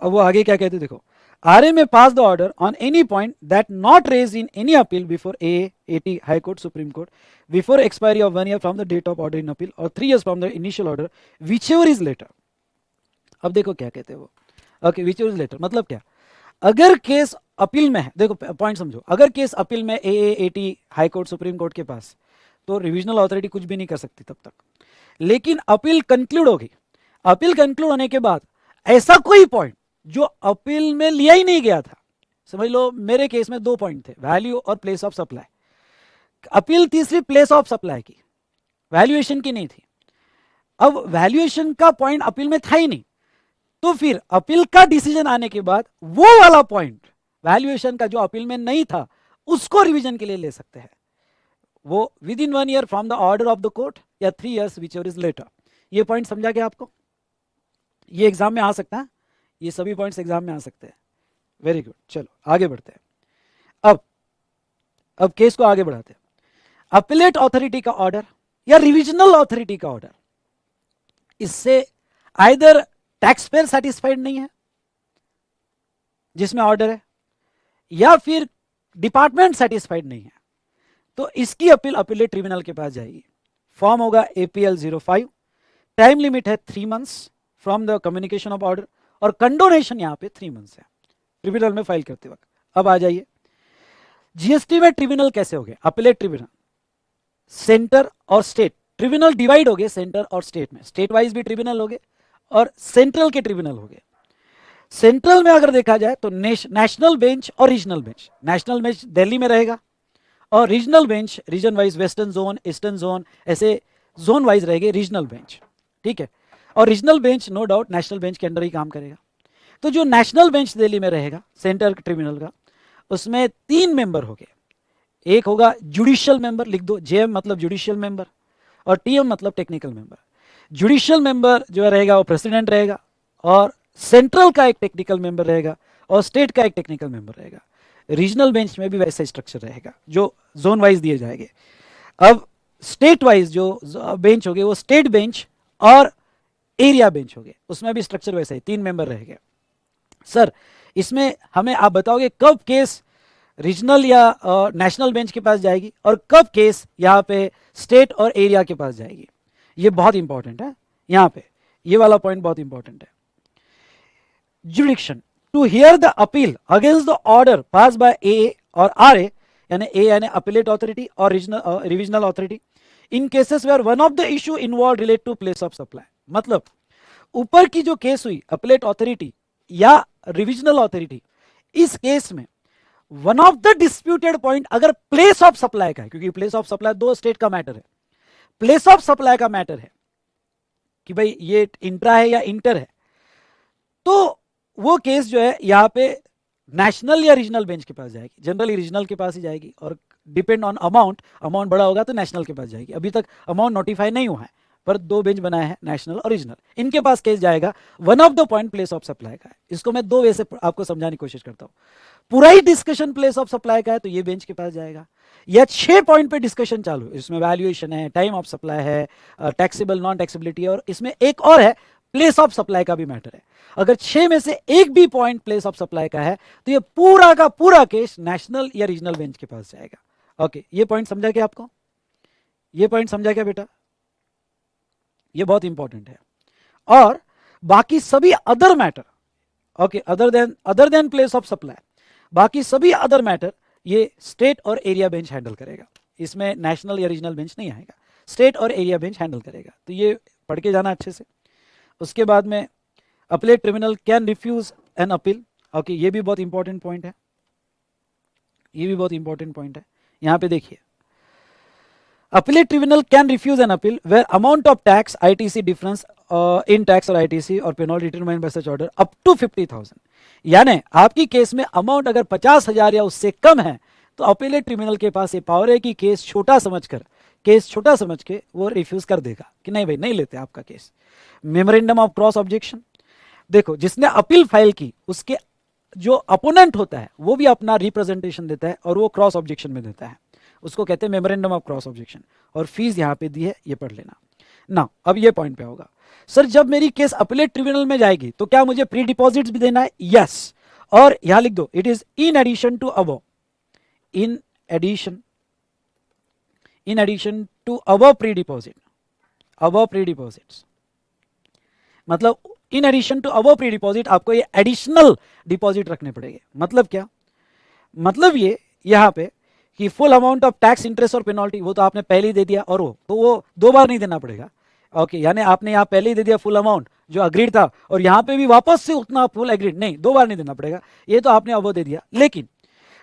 अब वो आगे क्या कहते देखो, RA may pass the order on any point that not raised in any appeal before AA, AT, High Court, Supreme Court, before expiry of 1 year from the date of order in appeal or 3 years from the initial order, whichever is later. अब देखो क्या कहते हैं वो, okay, whichever is later मतलब क्या, अगर case appeal में है, देखो पॉइंट समझो, अगर केस अपील में AA, AT, high court, supreme court के पास, तो रिविजनल अथॉरिटी कुछ भी नहीं कर सकती तब तक। लेकिन अपील कंक्लूड होगी, अपील कंक्लूड होने के बाद ऐसा कोई पॉइंट जो अपील में लिया ही नहीं गया था, समझ लो मेरे केस में 2 पॉइंट थे, वैल्यू और प्लेस ऑफ सप्लाई। अपील तीसरी प्लेस ऑफ सप्लाई की, वैल्यूएशन की नहीं थी। अब वैल्यूएशन का पॉइंट अपील में था ही नहीं, तो फिर अपील का डिसीजन आने के बाद वो वाला पॉइंट वैल्यूएशन का जो अपील में नहीं था उसको रिवीजन के लिए ले सकते हैं, वो with in 1 year from the order of the court या 3 years व्हिचएवर इज लेटर। ये पॉइंट समझा गया आपको? ये एग्जाम में आ सकता है, ये सभी पॉइंट्स एग्जाम में आ सकते हैं। वेरी गुड, चलो आगे बढ़ते हैं। अब केस को आगे बढ़ाते हैं। अपीलेट अथॉरिटी का ऑर्डर या रिविजनल अथॉरिटी का ऑर्डर, इससे आइदर टैक्स पेयर सेटिस्फाइड नहीं है जिसमें ऑर्डर है, या फिर डिपार्टमेंट सेटिस्फाइड नहीं है, तो इसकी अपील अपीलेट ट्रिब्यूनल के पास जाएगी। फॉर्म होगा APL 05, टाइम लिमिट है 3 months from the communication of order, और कंडोनेशन यहां पे 3 months है ट्रिब्यूनल में फाइल करते वक्त। अब आ जाइए जीएसटी में ट्रिब्यूनल कैसे हो गए, अपीलेट ट्रिब्यूनल, सेंटर और स्टेट ट्रिब्यूनल डिवाइड हो गए, सेंटर और स्टेट में, स्टेट वाइज भी ट्रिब्यूनल हो गए और सेंट्रल के ट्रिब्यूनल हो गए। सेंट्रल में अगर देखा जाए तो नेशनल बेंच और regional bench, national bench Delhi में रहेगा और regional bench region wise western zone, eastern zone, ऐसे जोन वाइज रहेंगे रीजनल बेंच, ठीक है। और regional bench no doubt national bench के अंडर ही काम करेगा। तो जो नेशनल बेंच दिल्ली में रहेगा सेंटर ट्रिब्यूनल का, उसमें 3 मेंबर हो गए, एक होगा जुडिशियल मेंबर, लिख दो, JM मतलब जुडिशियल मेंबर और TM मतलब टेक्निकल मेंबर। जुडिशियल मेंबर जो रहेगा वो प्रेसिडेंट रहेगा, और सेंट्रल का एक टेक्निकल मेंबर रहेगा और स्टेट का एक टेक्निकल मेंबर रहेगा। रीजनल बेंच में भी वैसा स्ट्रक्चर रहेगा जो जोन वाइज दिए जाएंगे। अब स्टेट वाइज जो बेंच हो गए वो स्टेट बेंच और एरिया बेंच हो गए, उसमें भी स्ट्रक्चर वैसा ही 3 मेंबर रहेंगे। सर इसमें हमें आप बताओगे कब केस रीजनल या नेशनल बेंच के पास जाएगी और कब केस यहाँ पे स्टेट और एरिया के पास जाएगी? ये बहुत इंपॉर्टेंट है, यहाँ पे ये वाला पॉइंट बहुत इंपॉर्टेंट है। Jurisdiction to hear the appeal against the order pass by AA और RA, यानी A यानी अपीलेट अथॉरिटी और revisional authority, in cases where one of the issue involve relate to place of supply. मतलब ऊपर की जो case हुई appellate authority या रिविजनल अथॉरिटी, इस केस में one of the disputed point अगर प्लेस ऑफ सप्लाई का है, क्योंकि प्लेस ऑफ सप्लाई 2 स्टेट का मैटर है, प्लेस ऑफ सप्लाई का मैटर है कि भाई ये इंट्रा है या इंटर है, तो वो केस जो है यहाँ पे नेशनल या रीजनल बेंच के पास जाएगी, जनरली रीजनल के पास ही जाएगी, और डिपेंड ऑन अमाउंट बड़ा होगा तो नेशनल के पास जाएगी। अभी तक अमाउंट नोटिफाई नहीं हुआ है, पर 2 बेंच बनाए हैं, नेशनल और रीजनल, इनके पास केस जाएगा। One of the point place of supply का है, इसको मैं 2 वे से आपको समझाने की कोशिश करता हूँ। पूरा ही डिस्कशन प्लेस ऑफ सप्लाई का है तो ये बेंच के पास जाएगा, या 6 पॉइंट पे डिस्कशन चालू है, इसमें वैल्यूएशन है, टाइम ऑफ सप्लाई है, टैक्सेबल नॉन टैक्सेबिलिटी, और इसमें एक और है प्लेस ऑफ सप्लाई का भी मैटर है। अगर 6 में से एक भी पॉइंट प्लेस ऑफ सप्लाई का है तो ये पूरा का पूरा केस नेशनल या रीजनल बेंच के पास जाएगा। ओके, ये पॉइंट समझा क्या आपको? ये पॉइंट समझा क्या बेटा? ये बहुत इंपॉर्टेंट है। और बाकी सभी other matter, okay, other than place of supply, बाकी सभी अदर मैटर ये स्टेट और एरिया बेंच हैंडल करेगा, इसमें नेशनल या रीजनल बेंच नहीं आएगा, स्टेट और एरिया बेंच हैंडल करेगा। तो ये पढ़ के जाना अच्छे से। उसके बाद में appellate tribunal can refuse an appeal, okay, ये भी बहुत इंपॉर्टेंट पॉइंट है, ये भी बहुत इंपॉर्टेंट पॉइंट है। यहां पे देखिए, appellate tribunal can refuse an appeal where amount of tax ITC difference in tax और ITC और penalty determined by such order up to 50,000, यानी आपकी केस में अमाउंट अगर 50,000 या उससे कम है तो अपीलेट ट्रिब्यूनल के पास ये पावर है कि केस छोटा समझ के वो रिफ्यूज कर देगा कि नहीं भाई नहीं लेते आपका case. Memorandum of cross objection, देखो जिसने अपील फाइल की उसके जो अपोनेंट होता है वो भी अपना रिप्रेजेंटेशन देता है और वो क्रॉस ऑब्जेक्शन में देता है, उसको कहते हैं मेमोरेंडम ऑफ क्रॉस ऑब्जेक्शन, और फीस यहाँ पे दी है, ये पढ़ लेना ना। अब ये पॉइंट पे होगा, सर जब मेरी केस अपीलेट ट्रिब्यूनल में जाएगी तो क्या मुझे प्री डिपॉजिट्स भी देना है? यस, और यहां लिख दो it is in addition to above, in addition to above pre deposit, above pre deposits, मतलब in addition to above pre deposit आपको ये एडिशनल डिपॉजिट रखने पड़ेंगे। मतलब क्या, मतलब ये यहां पे कि full amount of tax interest और पेनल्टी वो तो आपने पहले ही दे दिया, और वो 2 बार नहीं देना पड़ेगा। ओके, यानी आपने यहाँ पहले ही दे दिया फुल अमाउंट जो अग्रीड था, और यहाँ पे भी वापस से उतना फुल अग्रीड नहीं, 2 बार नहीं देना पड़ेगा, ये तो आपने अब दे दिया। लेकिन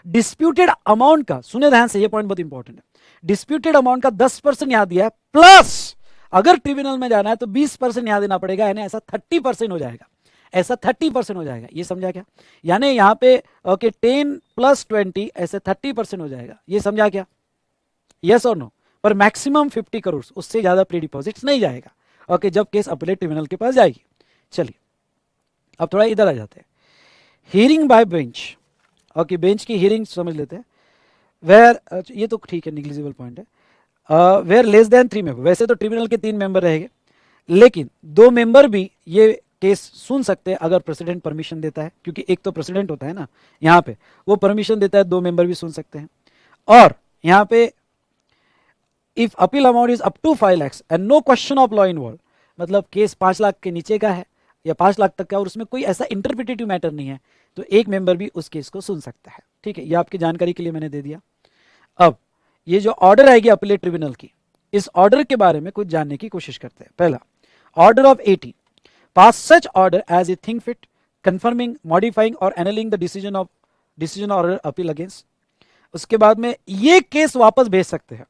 डिस्प्यूटेड अमाउंट का, सुने ध्यान से, ये पॉइंट बहुत इंपॉर्टेंट है, डिस्प्यूटेड अमाउंट का 10% यहां दिया है, प्लस अगर ट्रिब्यूनल में जाना है तो 20% यहां देना पड़ेगा, यानी ऐसा 30% हो जाएगा, ऐसा 30% हो जाएगा। ये समझा क्या, यानी यहां पे ओके 10 + 20 ऐसे 30% हो जाएगा। ये समझा क्या, यस और नो। पर मैक्सिमम 50 करोड़, उससे ज्यादा प्री डिपॉजिट्स नहीं जाएगा। ओके, जब केस अपीलेट ट्रिब्यूनल के पास जाएगी। चलिए अब थोड़ा इधर आ जाते हैं, hearing by bench. Okay, bench की हियरिंग समझ लेते हैं। वेयर, ये तो ठीक है, निग्लिजिबल पॉइंट है। वेयर लेस देन 3 मेंबर, वैसे तो ट्रिब्यूनल के 3 मेंबर रहेंगे, लेकिन 2 मेंबर भी ये केस सुन सकते हैं अगर प्रेसिडेंट परमिशन देता है, क्योंकि एक तो प्रेसिडेंट होता है ना यहाँ पे, वो परमिशन देता है, 2 मेंबर भी सुन सकते हैं। और यहाँ पे if appeal amount is up to 5 lakh and no question of law involve, मतलब केस 5 लाख के नीचे का है या 5 लाख तक का और उसमें कोई ऐसा इंटरप्रिटेटिव मैटर नहीं है, तो एक मेंबर भी उस केस को सुन सकता है। ठीक है, ये आपकी जानकारी के लिए मैंने दे दिया। अब ये जो ऑर्डर आएगी अपीलेट ट्रिब्यूनल की, इस ऑर्डर के बारे में कुछ जानने की कोशिश करते हैं। पहला, order of 80 pass such order as A think fit confirming modifying और annulling the decision order appeal against. उसके बाद में ये केस वापस भेज सकते हैं,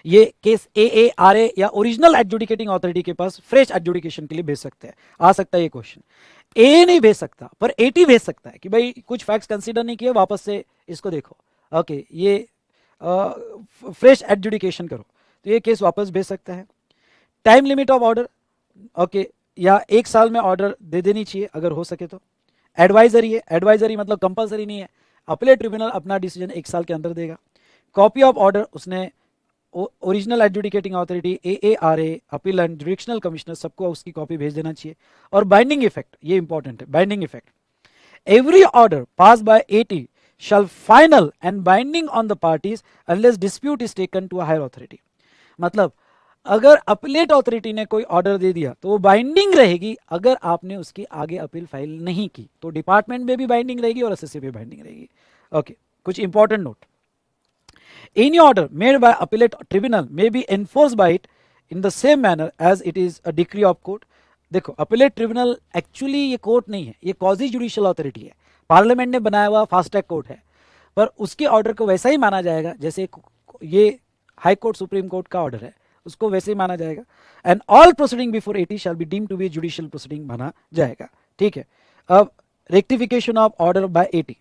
ये केस AARA या ओरिजिनल एडजुडिकेटिंग अथॉरिटी के पास फ्रेश एडजुडिकेशन के लिए भेज सकते हैं। आ सकता है ये क्वेश्चन, ए नहीं भेज सकता पर 80 भेज सकता है कि भाई कुछ फैक्ट्स कंसीडर नहीं किए, वापस से इसको देखो, ओके ये फ्रेश एडजुडिकेशन करो, तो ये केस वापस भेज सकता है। Time limit of order, okay, या 1 साल में ऑर्डर दे देनी चाहिए अगर हो सके तो। एडवाइजरी है, एडवाइजरी मतलब कंपलसरी नहीं है, अपीलेट ट्रिब्यूनल अपना डिसीजन 1 साल के अंदर देगा। कॉपी ऑफ ऑर्डर उसने original adjudicating authority AARA appeal and jurisdictional commissioner सबको उसकी कॉपी भेज देना चाहिए। और बाइंडिंग इफेक्ट, ये इंपॉर्टेंट है, binding effect, every order pass by 80 shall final and binding on the parties unless dispute is taken to a higher authority। मतलब अगर अपीलेट अथॉरिटी ने कोई ऑर्डर दे दिया तो वो बाइंडिंग रहेगी, अगर आपने उसकी आगे अपील फाइल नहीं की तो डिपार्टमेंट में भी बाइंडिंग रहेगी और एसएससी में बाइंडिंग रहेगी। ओके, कुछ important note, any order made by appellate tribunal may be enforced by it in the same manner as it is a decree of court। देखो, appellate tribunal एक्चुअली ये court नहीं है, ये quasi judicial authority है, parliament ने बनाया हुआ fast track court है, पर उसके ऑर्डर को वैसा ही माना जाएगा जैसे ये हाई कोर्ट सुप्रीम कोर्ट का ऑर्डर है, उसको वैसे ही माना जाएगा। And all proceeding before 80 shall be deemed to be judicial proceeding माना जाएगा। ठीक है, अब रेक्टिफिकेशन ऑफ ऑर्डर बाय 80,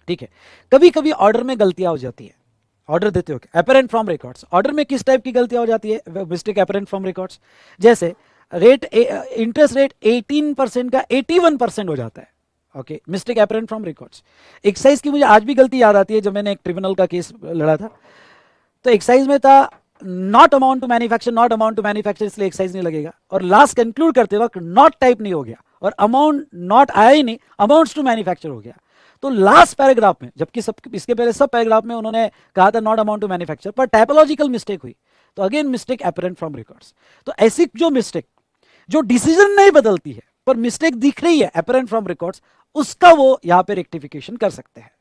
ठीक है, कभी कभी ऑर्डर में गलतियां हो जाती है, ऑर्डर देते हो अपेरेंट फ्रॉम रिकॉर्ड्स, ऑर्डर में किस टाइप की गलतियां हो जाती है, मिस्टेक अपेरेंट फ्रॉम रिकॉर्ड्स, जैसे रेट इंटरेस्ट रेट 18% का 81% हो जाता है। Okay, mistake apparent from records. Excise की मुझे आज भी गलती याद आती है, जब मैंने एक ट्रिब्यूनल का केस लड़ा था तो एक्साइज में था not amount to manufacture, not amount to manufacture, इसलिए एक्साइज नहीं लगेगा, और लास्ट कंक्लूड करते वक्त नॉट टाइप नहीं हो गया और अमाउंट नॉट आया ही नहीं, अमाउंट्स टू मैन्युफैक्चर हो गया। तो लास्ट पैराग्राफ में, जबकि सब इसके पहले सब पैराग्राफ में उन्होंने कहा था नॉट अमाउंट टू मैन्युफैक्चर, पर टाइपोलॉजिकल मिस्टेक हुई, तो again mistake apparent from records. तो ऐसी जो मिस्टेक जो डिसीजन नहीं बदलती है पर मिस्टेक दिख रही है अपेरेंट फ्रॉम रिकॉर्ड्स, उसका वो यहां पे रेक्टिफिकेशन कर सकते हैं,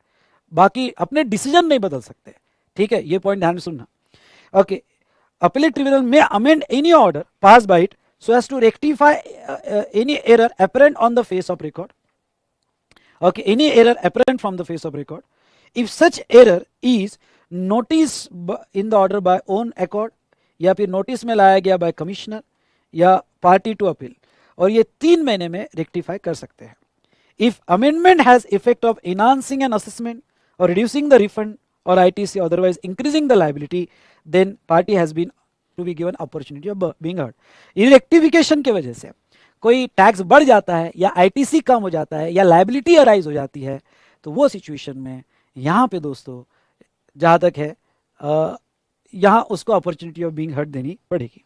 बाकी अपने डिसीजन नहीं बदल सकते। ठीक है, ये पॉइंट ध्यान में सुनना। ओके, अपीलेट ट्रिब्यूनल में amend any order pass by it so as to rectify any error apparent on the face of record. Okay, any error apparent from the face of record, if such error is noticed in the order by own accord या फिर notice में लाया गया by commissioner या party to appeal, और ये 3 महीने में रेक्टिफाई कर सकते हैं। If amendment has effect of enhancing an assessment और रिड्यूसिंग द रिफंड और ITC otherwise increasing the liability, then party has been to be given opportunity of being heard। ये रेक्टिफिकेशन की वजह से कोई टैक्स बढ़ जाता है या ITC कम हो जाता है या लाइबिलिटी अराइज हो जाती है, तो वो सिचुएशन में यहाँ पे दोस्तों जहाँ तक है यहाँ उसको अपॉर्चुनिटी ऑफ बीइंग हर्ड देनी पड़ेगी।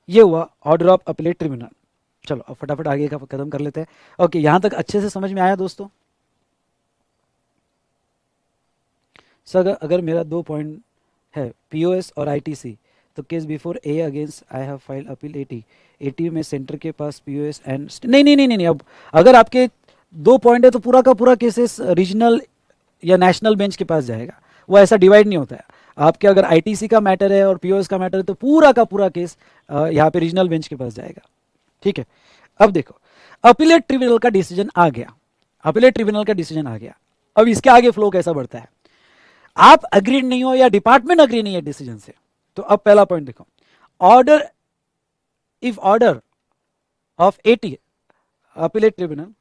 ये हुआ ऑर्डर ऑफ अपीलेट ट्रिब्यूनल। चलो अब फटाफट आगे का कदम कर लेते हैं। ओके, यहां तक अच्छे से समझ में आया दोस्तों? सर अगर मेरा 2 पॉइंट है पीओएस और आईटीसी, तो case before A against I have file appeal 80 में सेंटर के पास पीओएस एंड नहीं नहीं नहीं नहीं नहीं, अब अगर आपके 2 पॉइंट है तो पूरा का पूरा केसेस रीजनल या नेशनल बेंच के पास जाएगा। वो ऐसा डिवाइड नहीं होता है। आपके अगर आईटीसी का मैटर है और पीओएस का मैटर है तो पूरा का पूरा केस यहाँ पे रीजनल बेंच के पास जाएगा। ठीक है, अब देखो अपीलेट ट्रिब्यूनल का डिसीजन आ गया, अपीलेट ट्रिब्यूनल का डिसीजन आ गया। अब इसके आगे फ्लो कैसा बढ़ता है? आप अग्रीड नहीं हो या डिपार्टमेंट अग्री नहीं है डिसीजन से, तो अब पहला पॉइंट देखो, order if order of 80 appellate tribunal,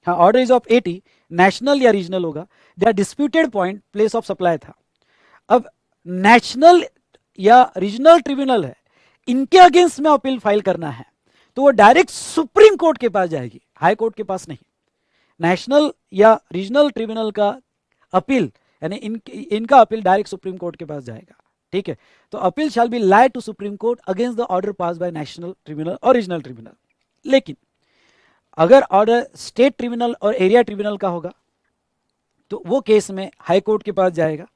हाँ ऑर्डर इज ऑफ 80 नेशनल या रीजनल होगा, there disputed point place of supply था। अब नेशनल या रीजनल ट्रिब्यूनल है, इनके अगेंस्ट में अपील फाइल करना है तो वो डायरेक्ट सुप्रीम कोर्ट के पास जाएगी, हाई कोर्ट के पास नहीं। नेशनल या रीजनल ट्रिब्यूनल का अपील यानी इनका अपील डायरेक्ट सुप्रीम कोर्ट के पास जाएगा। ठीक है, तो appeal shall be lie to supreme court against the order pass by national tribunal और रीजनल ट्रिब्यूनल। लेकिन अगर ऑर्डर स्टेट ट्रिब्यूनल और एरिया ट्रिब्यूनल का होगा तो वो केस में हाई कोर्ट के पास जाएगा।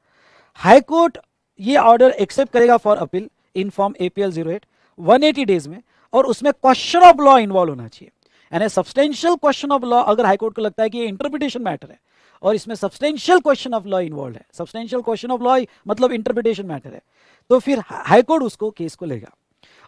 हाई कोर्ट ये ऑर्डर एक्सेप्ट करेगा for appeal in form APL 08 180 days में, और उसमें क्वेश्चन ऑफ लॉ इन्वॉल्व होना चाहिए। यानी सब्सटेंशियल क्वेश्चन ऑफ लॉ, अगर हाईकोर्ट को लगता है कि ये इंटरप्रिटेशन मैटर है और इसमें substantial question of law involve है, सब्सटेंशियल क्वेश्चन ऑफ लॉ मतलब इंटरप्रिटेशन मैटर है, तो फिर हाईकोर्ट उसको केस को लेगा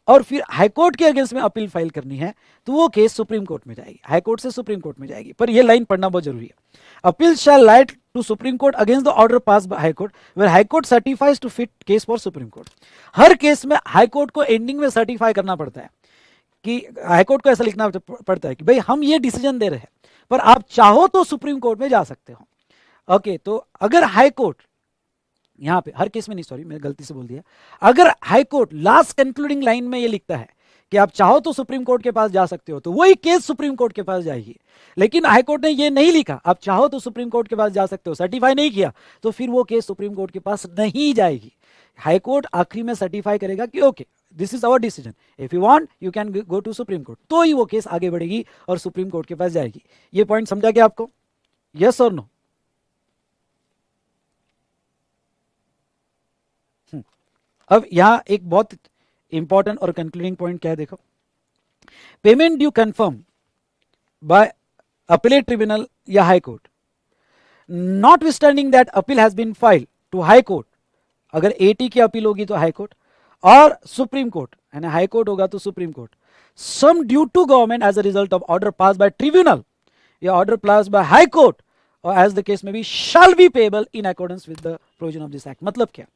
और फिर हाईकोर्ट के अगेंस्ट में अपील फाइल करनी है तो वो केस सुप्रीम कोर्ट में जाएगी, हाईकोर्ट से सुप्रीम कोर्ट में जाएगी। पर ये लाइन पढ़ना बहुत जरूरी है। Appeal shall lie to supreme court against the order pass by high court where high court certifies to fit case for supreme court. हर केस में हाईकोर्ट को एंडिंग में सर्टिफाई करना पड़ता है कि हाईकोर्ट को ऐसा लिखना पड़ता है कि भाई हम ये डिसीजन दे रहे हैं पर आप चाहो तो सुप्रीम कोर्ट में जा सकते हो। ओके, तो अगर हाईकोर्ट यहां पे हर केस में नहीं, सॉरी मैंने गलती से बोल दिया, अगर हाईकोर्ट लास्ट कंक्लूडिंग लाइन में ये लिखता है कि आप चाहो तो सुप्रीम कोर्ट के पास जा सकते हो तो वही केस सुप्रीम कोर्ट के पास जाएगी। लेकिन हाईकोर्ट ने ये नहीं लिखा आप चाहो तो सुप्रीम कोर्ट के पास जा सकते हो, सर्टिफाई नहीं किया, तो फिर वो केस सुप्रीम कोर्ट के पास नहीं जाएगी। हाईकोर्ट आखिरी में सर्टिफाई करेगा कि okay this is our decision, if you want you can go to supreme Court, तो ही वो केस आगे बढ़ेगी और सुप्रीम कोर्ट के पास जाएगी। ये पॉइंट समझा क्या आपको? यस और नो? अब यहां एक बहुत इंपॉर्टेंट और कंक्लूडिंग पॉइंट क्या है देखो, payment due confirm by appellate tribunal या high court notwithstanding that appeal has been filed to high court, अगर 80 की अपील होगी तो हाई कोर्ट और सुप्रीम कोर्ट, यानी हाई कोर्ट होगा तो supreme court, sum due to government as a result of order pass by tribunal या order pass by high court और एज द केस में be shall be payable in accordance with the provision of this act. मतलब क्या,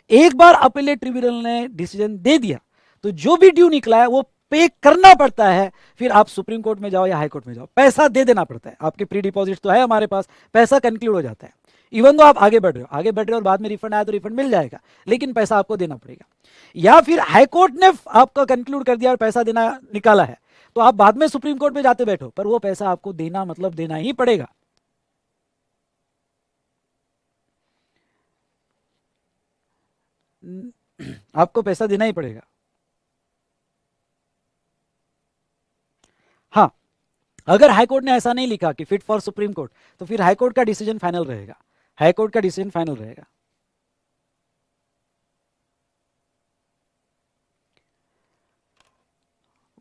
एक बार appellate tribunal ने decision दे दिया तो जो भी ड्यू निकला है वो पे करना पड़ता है, फिर आप सुप्रीम कोर्ट में जाओ या हाई कोर्ट में जाओ, पैसा दे देना पड़ता है। आपके प्री डिपॉजिट तो है हमारे पास, पैसा कंक्लूड हो जाता है, इवन तो आप आगे बढ़ रहे हो, आगे बढ़ रहे हो और बाद में रिफंड आया तो रिफंड मिल जाएगा, लेकिन पैसा आपको देना पड़ेगा। या फिर हाई कोर्ट ने आपका कंक्लूड कर दिया और पैसा देना निकाला है तो आप बाद में सुप्रीम कोर्ट में जाते बैठो, पर वो पैसा आपको देना मतलब देना ही पड़ेगा। आपको पैसा देना ही पड़ेगा। हाँ, अगर हाईकोर्ट ने ऐसा नहीं लिखा कि फिट फॉर सुप्रीम कोर्ट तो फिर हाईकोर्ट का डिसीजन फाइनल रहेगा, हाईकोर्ट का डिसीजन फाइनल रहेगा।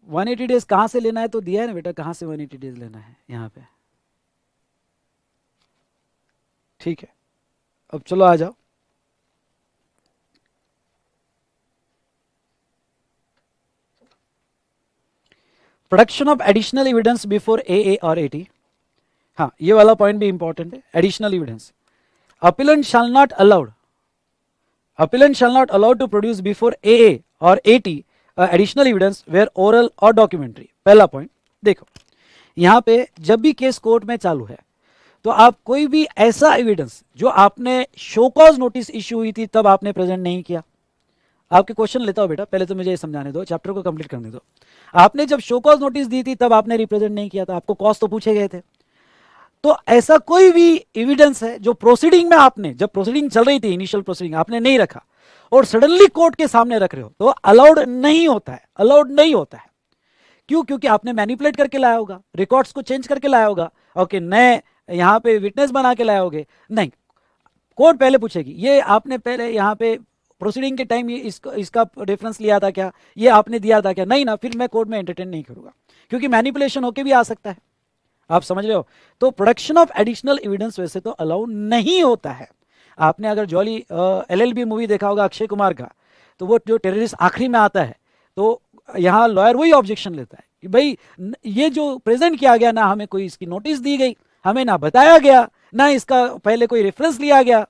वन 180 डेज कहां से लेना है तो दिया है ना बेटा, कहां से 180 डेज लेना है यहां पे। ठीक है, अब चलो आ जाओ, production of additional evidence before a or 80। हाँ, ये वाला पॉइंट भी इंपॉर्टेंट है, additional evidence. Appellant shall not allowed, appellant shall not allowed to produce before AA or 80 additional evidence where oral or documentary। पहला पॉइंट देखो, यहां पे जब भी केस कोर्ट में चालू है तो आप कोई भी ऐसा एविडेंस जो आपने शो कॉज नोटिस इश्यू हुई थी तब आपने प्रेजेंट नहीं किया। आपके क्वेश्चन लेता हूं बेटा, पहले तो मुझे ये समझाने दो, चैप्टर को कंप्लीट करने दो। आपने जब शो कॉज नोटिस दी थी तब आपने रिप्रेजेंट नहीं किया था, आपको कॉज तो पूछे गए थे, तो ऐसा कोई भी एविडेंस है जो प्रोसीडिंग में आपने, जब प्रोसीडिंग चल रही थी इनिशियल प्रोसीडिंग आपने नहीं रखा और सडनली कोर्ट के सामने रख रहे हो तो अलाउड नहीं होता है, अलाउड नहीं होता है। क्यों? क्योंकि आपने मैनिपुलेट करके लाया होगा, रिकॉर्ड्स को चेंज करके लाया होगा, ओके, नए यहाँ पे विटनेस बना के लाए होगे। नहीं, कोर्ट पहले पूछेगी ये आपने पहले यहाँ पे प्रोसीडिंग के टाइम ये इसका रेफरेंस लिया था क्या, ये आपने दिया था क्या? नहीं ना, फिर मैं कोर्ट में एंटरटेन नहीं करूंगा, क्योंकि मैनिपुलेशन होके भी आ सकता है। आप समझ रहे हो? तो प्रोडक्शन ऑफ एडिशनल एविडेंस वैसे तो अलाउ नहीं होता है। आपने अगर जॉली LLB मूवी देखा होगा अक्षय कुमार का, तो वो जो टेररिस्ट आखिरी में आता है, तो यहाँ लॉयर वही ऑब्जेक्शन लेता है कि भाई ये जो प्रेजेंट किया गया ना, हमें कोई इसकी नोटिस दी गई, हमें ना बताया गया, ना इसका पहले कोई रेफरेंस लिया गया।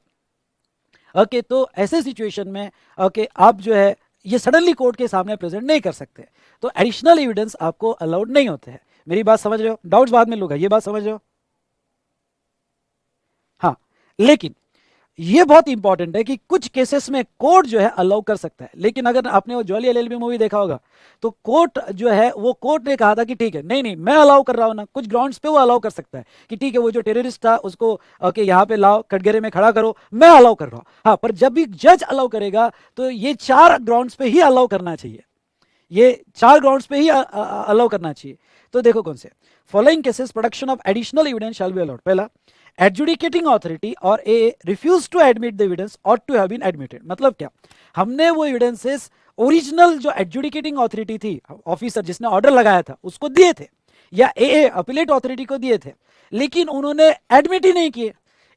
ओके, तो ऐसे सिचुएशन में ओके आप जो है ये सडनली कोर्ट के सामने प्रेजेंट नहीं कर सकते, तो एडिशनल एविडेंस आपको अलाउड नहीं होते हैं। मेरी बात समझ रहे हो? डाउट्स बाद में लूंगा, ये बात समझ रहे हो? हाँ, लेकिन ये बहुत इंपॉर्टेंट है कि कुछ केसेस में कोर्ट जो है अलाउ कर सकता है, लेकिन अगर आपने वो जॉली LLB मूवी देखा होगा, तो कोर्ट जो है वो कोर्ट ने कहा था कि ठीक है, नहीं नहीं मैं अलाउ कर रहा हूं ना, कुछ ग्राउंड्स पे वो अलाउ कर सकता है कि ठीक है वो जो टेररिस्ट था उसको ओके यहाँ पे लाओ, कटघरे में खड़ा करो, मैं अलाउ कर रहा हूं। हाँ, पर जब भी जज अलाउ करेगा तो ये 4 ग्राउंड्स पे ही अलाउ करना चाहिए, ये 4 ग्राउंड्स पे ही अलाउ करना चाहिए। तो देखो कौन से following cases production of additional evidence shall be allowed. पहला, adjudicating authority or a refuse to admit the evidence or to have been admitted. मतलब क्या, हमने वो एविडेंसेस ओरिजिनल जो एडजुडिकेटिंग अथॉरिटी थी, ऑफिसर जिसने ऑर्डर लगाया था उसको दिए थे, या ए अपीलेट अथॉरिटी को दिए थे, लेकिन उन्होंने एडमिट ही नहीं किए।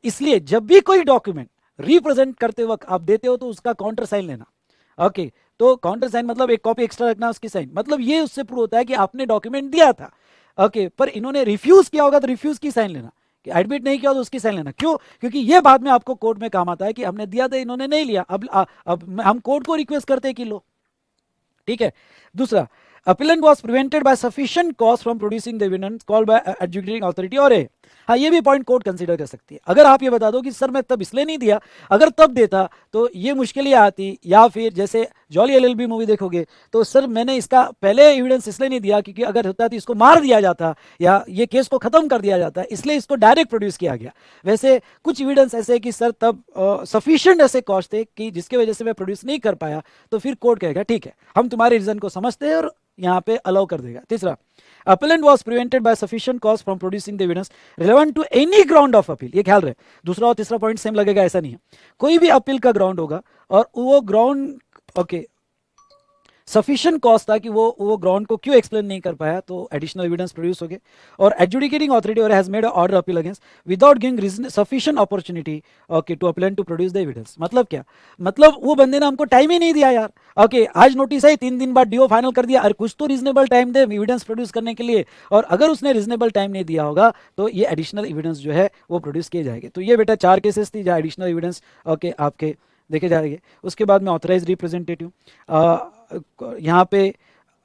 इसलिए जब भी कोई डॉक्यूमेंट रिप्रेजेंट करते वक्त आप देते हो तो उसका काउंटर साइन लेना। ओके, तो काउंटर साइन मतलब एक कॉपी एक्स्ट्रा रखना उसकी साइन, मतलब ये उससे प्रूव होता है कि आपने डॉक्यूमेंट दिया था। ओके, पर इन्होंने रिफ्यूज किया होगा तो रिफ्यूज की साइन लेना, कि एडमिट नहीं किया तो उसकी साइन लेना। क्यों? क्योंकि ये बाद में आपको कोर्ट में काम आता है कि हमने दिया था इन्होंने नहीं लिया, अब हम कोर्ट को रिक्वेस्ट करते हैं कि लो। ठीक है। दूसरा, appellant was prevented by sufficient cause from producing the evidence called by adjudicating authority और ए। हाँ, ये भी पॉइंट कोर्ट कंसीडर कर सकती है। अगर आप ये बता दो कि सर मैं तब इसलिए नहीं दिया, अगर तब देता तो ये मुश्किलें आती, या फिर जैसे जॉली LLB मूवी देखोगे तो सर मैंने इसका पहले एविडेंस इसलिए नहीं दिया क्योंकि अगर होता तो इसको मार दिया जाता या ये केस को खत्म कर दिया जाता, इसलिए इसको डायरेक्ट प्रोड्यूस किया गया। वैसे कुछ एविडेंस ऐसे कि सर तब सफिशिएंट ऐसे कॉज थे कि जिसके वजह से मैं प्रोड्यूस नहीं कर पाया, तो फिर कोर्ट कहेगा ठीक है हम तुम्हारे रीजन को समझते हैं और यहाँ पे अलाउ कर देगा। तीसरा, appellant was prevented by sufficient cause from producing the evidence relevant to any ground of appeal। ये ख्याल रहे, दूसरा और तीसरा पॉइंट सेम लगेगा ऐसा नहीं है, कोई भी अपील का ग्राउंड होगा और वो ग्राउंड ओके सफिशिएंट कॉज था कि वो ग्राउंड को क्यों एक्सप्लेन नहीं कर पाया, तो एडिशनल एविडेंस प्रोड्यूस हो गए। और एडजुडिकेटिंग अथॉरिटी और has made a order appeal against without giving sufficient opportunity okay to appellant to produce the evidence. मतलब क्या, मतलब वो बंदे ने हमको टाइम ही नहीं दिया यार। ओके, आज नोटिस आई, 3 दिन बाद डीओ फाइनल कर दिया, अरे कुछ तो रीजनेबल टाइम दे एविडेंस प्रोड्यूस करने के लिए। और अगर उसने रीजनेबल टाइम नहीं दिया होगा तो ये एडिशनल एविडेंस जो है वो प्रोड्यूस किए जाएंगे। तो ये बेटा 4 केसेस थी जहाँ एडिशनल एविडेंस ओके आपके देखे जाएंगे। उसके बाद में ऑथराइज रिप्रेजेंटेटिव, यहाँ पे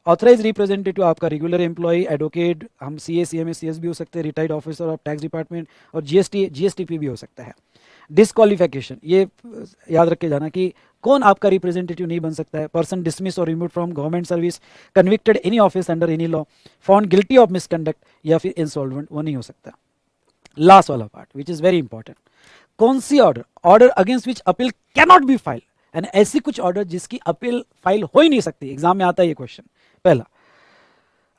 ऑथराइज रिप्रेजेंटेटिव आपका रेगुलर एम्प्लॉय, एडवोकेट, हम CA CMA CS भी हो सकते हैं, retired officer of tax department, और GSTP भी हो सकता है। डिसक्वालिफिकेशन, ये याद रख के जाना कि कौन आपका रिप्रेजेंटेटिव नहीं बन सकता है। पर्सन डिसमिस और remove from government service, convicted any office under any law, found guilty of misconduct, या फिर इंसॉल्वेंट, वो नहीं हो सकता। लास्ट वाला part which is very important, कौन सी order against which appeal cannot be file, यानी ऐसी कुछ ऑर्डर जिसकी अपील फाइल हो ही नहीं सकती। एग्जाम में आता है ये क्वेश्चन। पहला,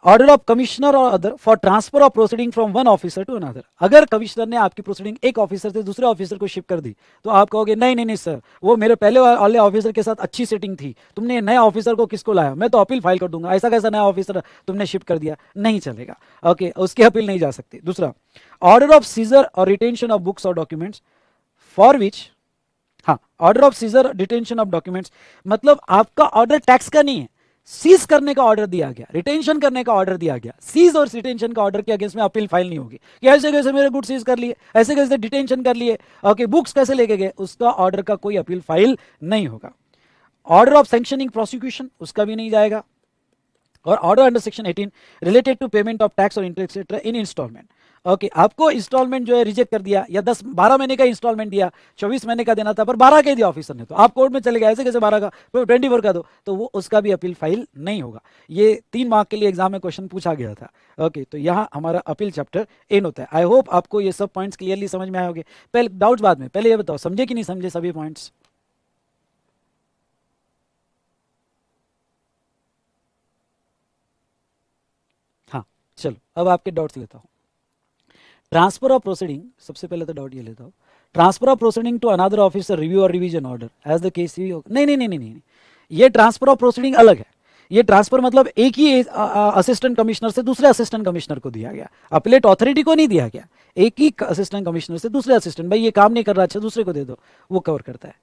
ऑर्डर ऑफ कमिश्नर और other for transfer of proceeding from one officer to another. अगर कमिश्नर ने आपकी प्रोसीडिंग एक ऑफिसर से दूसरे ऑफिसर को शिफ्ट कर दी, तो आप कहोगे नहीं नहीं नहीं सर, वो मेरे पहले वाले ऑफिसर के साथ अच्छी सेटिंग थी, तुमने नए ऑफिसर को किसको लाया, मैं तो अपील फाइल कर दूंगा, ऐसा कैसा नया ऑफिसर तुमने शिफ्ट कर दिया, नहीं चलेगा। ओके, उसकी अपील नहीं जा सकती। दूसरा, ऑर्डर ऑफ सीजर और रिटेंशन ऑफ बुक्स और डॉक्यूमेंट्स फॉर विच, हाँ, order of seizure detention of documents, मतलब आपका ऑर्डर टैक्स का नहीं है, सीज करने का ऑर्डर दिया गया, रिटेंशन करने का ऑर्डर दिया गया, सीज और रिटेंशन का ऑर्डर के अगेंस्ट में अपील फाइल नहीं होगी कि ऐसे कैसे मेरे गुड सीज कर लिए, ऐसे कैसे डिटेंशन कर लिए, ओके बुक्स कैसे लेके गए, उसका ऑर्डर का कोई अपील फाइल नहीं होगा। ऑर्डर ऑफ सैंक्शनिंग प्रोसिक्यूशन, उसका भी नहीं जाएगा। और order under section 18 related to payment of tax और इंटरेस्ट इन इंस्टॉलमेंट। ओके, आपको इंस्टॉलमेंट जो है रिजेक्ट कर दिया, या 10-12 महीने का इंस्टॉलमेंट दिया, 24 महीने का देना था पर 12 का दिया ऑफिसर ने, तो आप कोर्ट में चले गए, ऐसे कैसे 12 का, 24 का दो, तो वो उसका भी अपील फाइल नहीं होगा। ये 3 मार्क के लिए एग्जाम में क्वेश्चन पूछा गया था। ओके, तो यहाँ हमारा अपील चैप्टर एंड होता है। आई होप आपको ये सब पॉइंट्स क्लियरली समझ में आए होंगे। पहले डाउट्स बाद में, पहले ये बताओ समझे कि नहीं समझे सभी पॉइंट्स? चलो अब आपके डाउट्स लेता हूँ। ट्रांसफर ऑफ प्रोसीडिंग, सबसे पहले तो डाउट ये लेता हूँ। Transfer of proceeding to another officer, review और revision order as the case ही। नहीं नहीं नहीं नहीं नहीं, ये ट्रांसफर ऑफ प्रोसीडिंग अलग है। ये ट्रांसफर मतलब एक ही असिस्टेंट कमिश्नर से दूसरे असिस्टेंट कमिश्नर को दिया गया, अपलेट अथॉरिटी को नहीं दिया गया। एक ही असिस्टेंट कमिश्नर से दूसरे असिस्टेंट, भाई ये काम नहीं कर रहा, अच्छा दूसरे को दे दो, वो कवर करता है।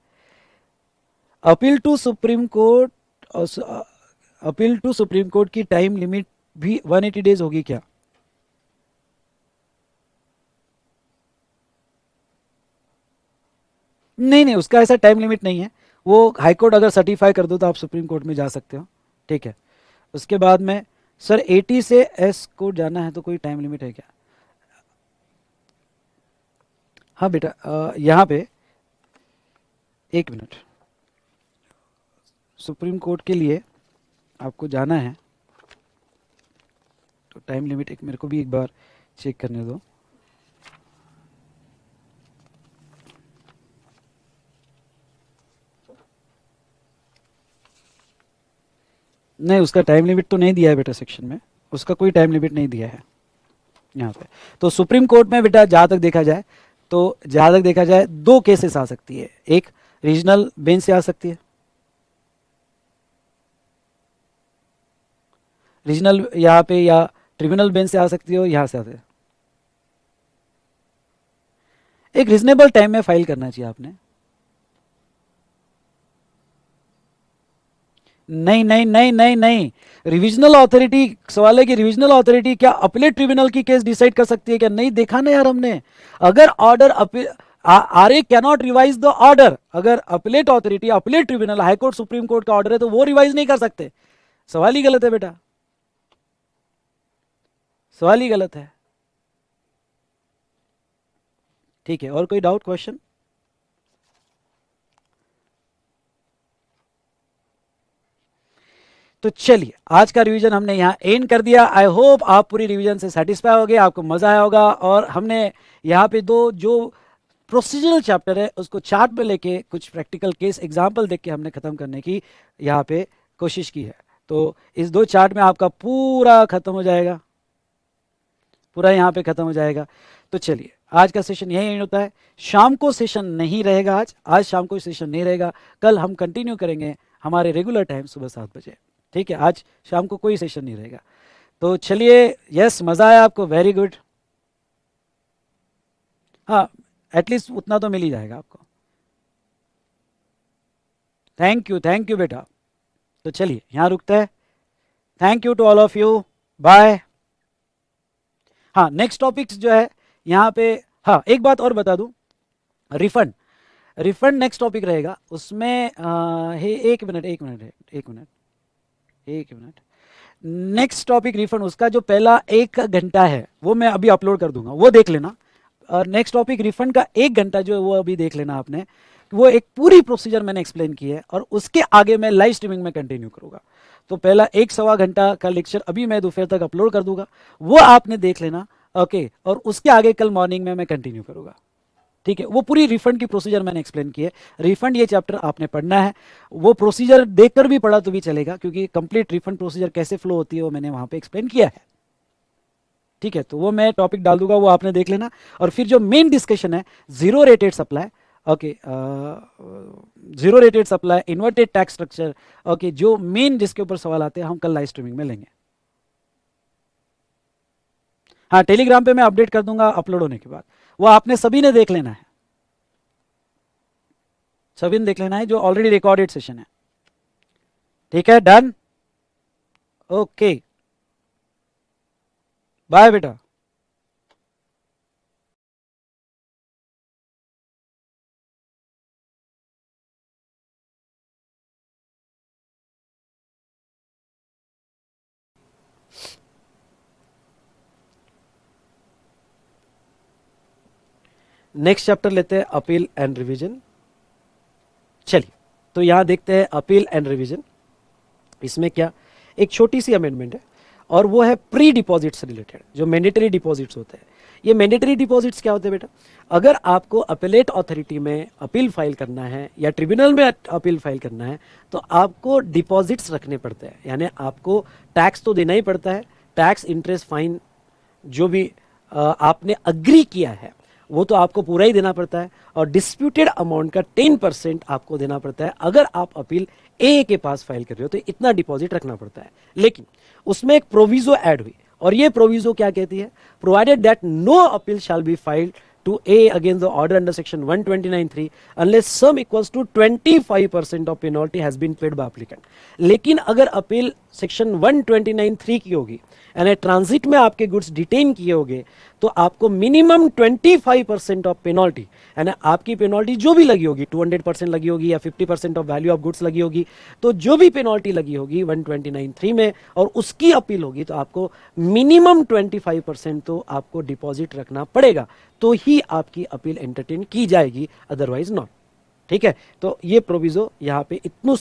Appeal to supreme Court, appeal to supreme Court की टाइम लिमिट भी 180 डेज होगी क्या? नहीं नहीं, उसका ऐसा टाइम लिमिट नहीं है। वो हाई कोर्ट अगर सर्टिफाई कर दो तो आप सुप्रीम कोर्ट में जा सकते हो, ठीक है। उसके बाद में सर 80 से एस कोर्ट जाना है तो कोई टाइम लिमिट है क्या? हाँ बेटा, यहाँ पे एक मिनट, सुप्रीम कोर्ट के लिए आपको जाना है तो टाइम लिमिट एक मेरे को भी एक बार चेक करने दो। नहीं, उसका टाइम लिमिट तो नहीं दिया है बेटा सेक्शन में, उसका कोई टाइम लिमिट नहीं दिया है यहाँ पे। तो सुप्रीम कोर्ट में बेटा जहाँ तक देखा जाए, तो जहाँ तक देखा जाए दो केसेस आ सकती है। एक रीजनल बेंच से आ सकती है, रीजनल यहाँ पे, या ट्रिब्यूनल बेंच से आ सकती है, और यहाँ से आते हैं। एक रीजनेबल टाइम में फाइल करना चाहिए आपने। नहीं नहीं नहीं नहीं नहीं, रिविजनल अथॉरिटी, सवाल है कि रिविजनल अथॉरिटी क्या अपीलेट ट्रिब्यूनल की केस डिसाइड कर सकती है क्या? नहीं देखा ना यार हमने। अगर order are a cannot revise the order, अगर appellate authority, appellate tribunal, high court supreme court का ऑर्डर है तो वो रिवाइज नहीं कर सकते। सवाल ही गलत है बेटा, सवाल ही गलत है। ठीक है, और कोई डाउट क्वेश्चन? तो चलिए आज का रिवीजन हमने यहाँ एंड कर दिया। आई होप आप पूरी रिवीजन से सेटिस्फाई हो गए, आपको मजा आया होगा। और हमने यहाँ पे दो जो प्रोसीजरल चैप्टर है उसको चार्ट में लेके कुछ प्रैक्टिकल केस एग्जाम्पल देख के हमने खत्म करने की यहाँ पे कोशिश की है। तो इस दो चार्ट में आपका पूरा खत्म हो जाएगा, पूरा यहाँ पे खत्म हो जाएगा। तो चलिए आज का सेशन यही एंड होता है। शाम को सेशन नहीं रहेगा, आज शाम को सेशन नहीं रहेगा। कल हम कंटिन्यू करेंगे हमारे रेगुलर टाइम सुबह 7 बजे, ठीक है। आज शाम को कोई सेशन नहीं रहेगा। तो चलिए, यस मज़ा आया आपको, वेरी गुड। हाँ, एटलीस्ट उतना तो मिल ही जाएगा आपको। थैंक यू बेटा। तो चलिए यहाँ रुकते हैं। Thank you to all of you, bye. हाँ, नेक्स्ट टॉपिक्स जो है यहाँ पे, हाँ एक बात और बता दूं, रिफंड, रिफंड नेक्स्ट टॉपिक रहेगा। उसमें एक मिनट एक मिनट एक मिनट एक मिनट, नेक्स्ट टॉपिक रिफंड, उसका जो पहला 1 घंटा है वो मैं अभी अपलोड कर दूंगा, वो देख लेना। और नेक्स्ट टॉपिक रिफंड का 1 घंटा जो है वो अभी देख लेना आपने। वो एक पूरी प्रोसीजर मैंने एक्सप्लेन की है, और उसके आगे मैं लाइव स्ट्रीमिंग में कंटिन्यू करूंगा। तो पहला 1 सवा घंटा का लेक्चर अभी मैं दोपहर तक अपलोड कर दूंगा, वो आपने देख लेना, ओके। और उसके आगे कल मॉर्निंग में मैं कंटिन्यू करूंगा, ठीक है। वो पूरी रिफंड की प्रोसीजर मैंने एक्सप्लेन की है। रिफंड ये चैप्टर आपने पढ़ना है, वो प्रोसीजर देखकर भी पढ़ा तो भी चलेगा, क्योंकि कंप्लीट रिफंड प्रोसीजर कैसे फ्लो होती है वो मैंने वहां पे एक्सप्लेन किया है, ठीक है। तो वो मैं टॉपिक डाल दूंगा, वो आपने देख लेना। और फिर जो मेन डिस्कशन है zero rated supply, okay, zero rated supply, inverted tax structure, okay, जो मेन जिसके ऊपर सवाल आते हैं हम कल लाइव स्ट्रीमिंग में लेंगे। हाँ, टेलीग्राम पे मैं अपडेट कर दूंगा अपलोड होने के बाद, वो आपने सभी ने देख लेना है, सभी ने देख लेना है, जो ऑलरेडी रिकॉर्डेड सेशन है, ठीक है। डन, ओके, बाय बेटा। नेक्स्ट चैप्टर लेते हैं अपील एंड रिवीजन। चलिए, तो यहां देखते हैं अपील एंड रिवीजन। इसमें क्या, एक छोटी सी अमेंडमेंट है, और वो है प्री डिपॉजिट से रिलेटेड, जो मैंडेटरी डिपॉजिट्स होते हैं। ये मैंडेटरी डिपॉजिट्स क्या होते हैं बेटा? अगर आपको अपीलेट अथॉरिटी में अपील फाइल करना है या ट्रिब्यूनल में अपील फाइल करना है, तो आपको डिपॉजिट्स रखने पड़ते हैं, यानी आपको टैक्स तो देना ही पड़ता है। टैक्स, इंटरेस्ट, फाइन जो भी आपने अग्री किया है वो तो आपको पूरा ही देना पड़ता है, और डिस्प्यूटेड अमाउंट का 10% आपको देना पड़ता है अगर आप अपील ए के पास फाइल कर रहे हो, तो इतना डिपॉजिट रखना पड़ता है। लेकिन उसमें एक प्रोविजो ऐड हुई, और ये प्रोविजो क्या कहती है, provided that no appeal shall be filed to A against the order under section 129(3) unless sum equals to 25% of penalty has been paid by applicant। लेकिन अगर अपील सेक्शन 129(3) की होगी यानी ट्रांजिट में आपके गुड्स डिटेन किए होंगे, तो आपको मिनिमम 25% ऑफ पेनल्टी, यानी आपकी पेनल्टी जो भी लगी होगी 200% लगी होगी या 50% ऑफ वैल्यू ऑफ गुड्स लगी होगी, तो जो भी पेनल्टी लगी होगी 129(3) में और उसकी अपील होगी, तो आपको मिनिमम 25% तो आपको डिपॉजिट रखना पड़ेगा, तो ही आपकी अपील एंटरटेन की जाएगी, अदरवाइज नॉट। ठीक है, तो ये प्रोविजो यहाँ पे इतनों